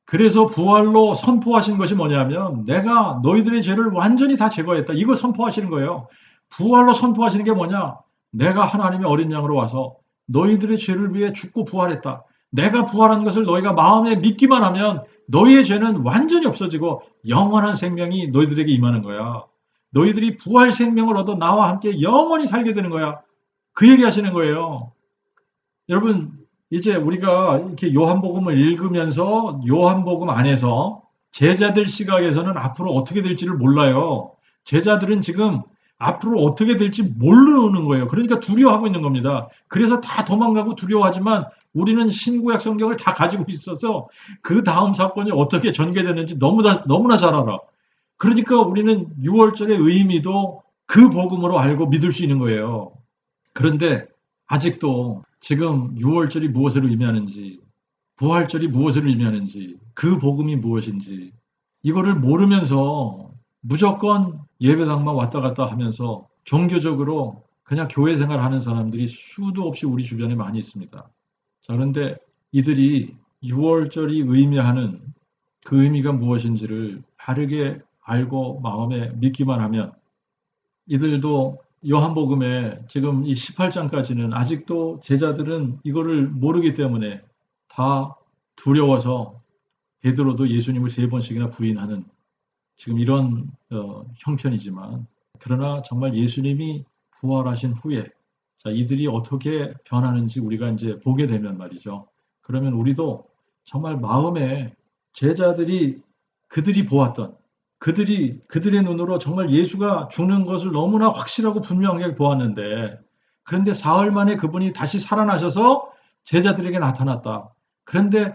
그래서 부활로 선포하신 것이 뭐냐면 내가 너희들의 죄를 완전히 다 제거했다. 이거 선포하시는 거예요. 부활로 선포하시는 게 뭐냐? 내가 하나님의 어린 양으로 와서 너희들의 죄를 위해 죽고 부활했다. 내가 부활한 것을 너희가 마음에 믿기만 하면 너희의 죄는 완전히 없어지고 영원한 생명이 너희들에게 임하는 거야. 너희들이 부활 생명을 얻어 나와 함께 영원히 살게 되는 거야. 그 얘기 하시는 거예요. 여러분, 이제 우리가 이렇게 요한복음을 읽으면서 요한복음 안에서 제자들 시각에서는 앞으로 어떻게 될지를 몰라요. 제자들은 지금 앞으로 어떻게 될지 모르는 거예요. 그러니까 두려워하고 있는 겁니다. 그래서 다 도망가고 두려워하지만 우리는 신구약 성경을 다 가지고 있어서 그 다음 사건이 어떻게 전개되는지 너무나 잘 알아. 그러니까 우리는 6월절의 의미도 그 복음으로 알고 믿을 수 있는 거예요. 그런데 아직도 지금 6월절이 무엇을 의미하는지, 부활절이 무엇을 의미하는지, 그 복음이 무엇인지 이거를 모르면서 무조건 예배당만 왔다 갔다 하면서 종교적으로 그냥 교회 생활하는 사람들이 수도 없이 우리 주변에 많이 있습니다. 자, 그런데 이들이 6월절이 의미하는 그 의미가 무엇인지를 바르게 알고 마음에 믿기만 하면 이들도 요한복음에 지금 이 18장까지는 아직도 제자들은 이거를 모르기 때문에 다 두려워서 베드로도 예수님을 3번씩이나 부인하는 지금 이런 형편이지만 그러나 정말 예수님이 부활하신 후에 자, 이들이 어떻게 변하는지 우리가 이제 보게 되면 말이죠. 그러면 우리도 정말 마음에 제자들이 그들이 보았던 그들의 눈으로 정말 예수가 죽는 것을 너무나 확실하고 분명하게 보았는데 그런데 사흘 만에 그분이 다시 살아나셔서 제자들에게 나타났다. 그런데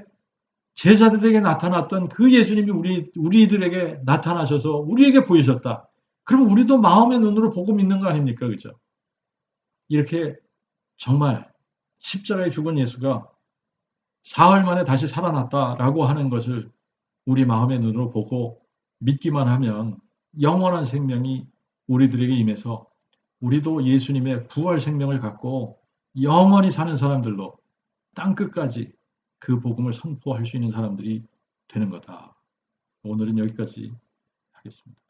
제자들에게 나타났던 그 예수님이 우리들에게 나타나셔서 우리에게 보이셨다. 그럼 우리도 마음의 눈으로 보고 믿는 거 아닙니까? 그죠? 이렇게 정말 십자가에 죽은 예수가 사흘 만에 다시 살아났다라고 하는 것을 우리 마음의 눈으로 보고 믿기만 하면 영원한 생명이 우리들에게 임해서 우리도 예수님의 부활 생명을 갖고 영원히 사는 사람들로 땅 끝까지 그 복음을 선포할 수 있는 사람들이 되는 거다. 오늘은 여기까지 하겠습니다.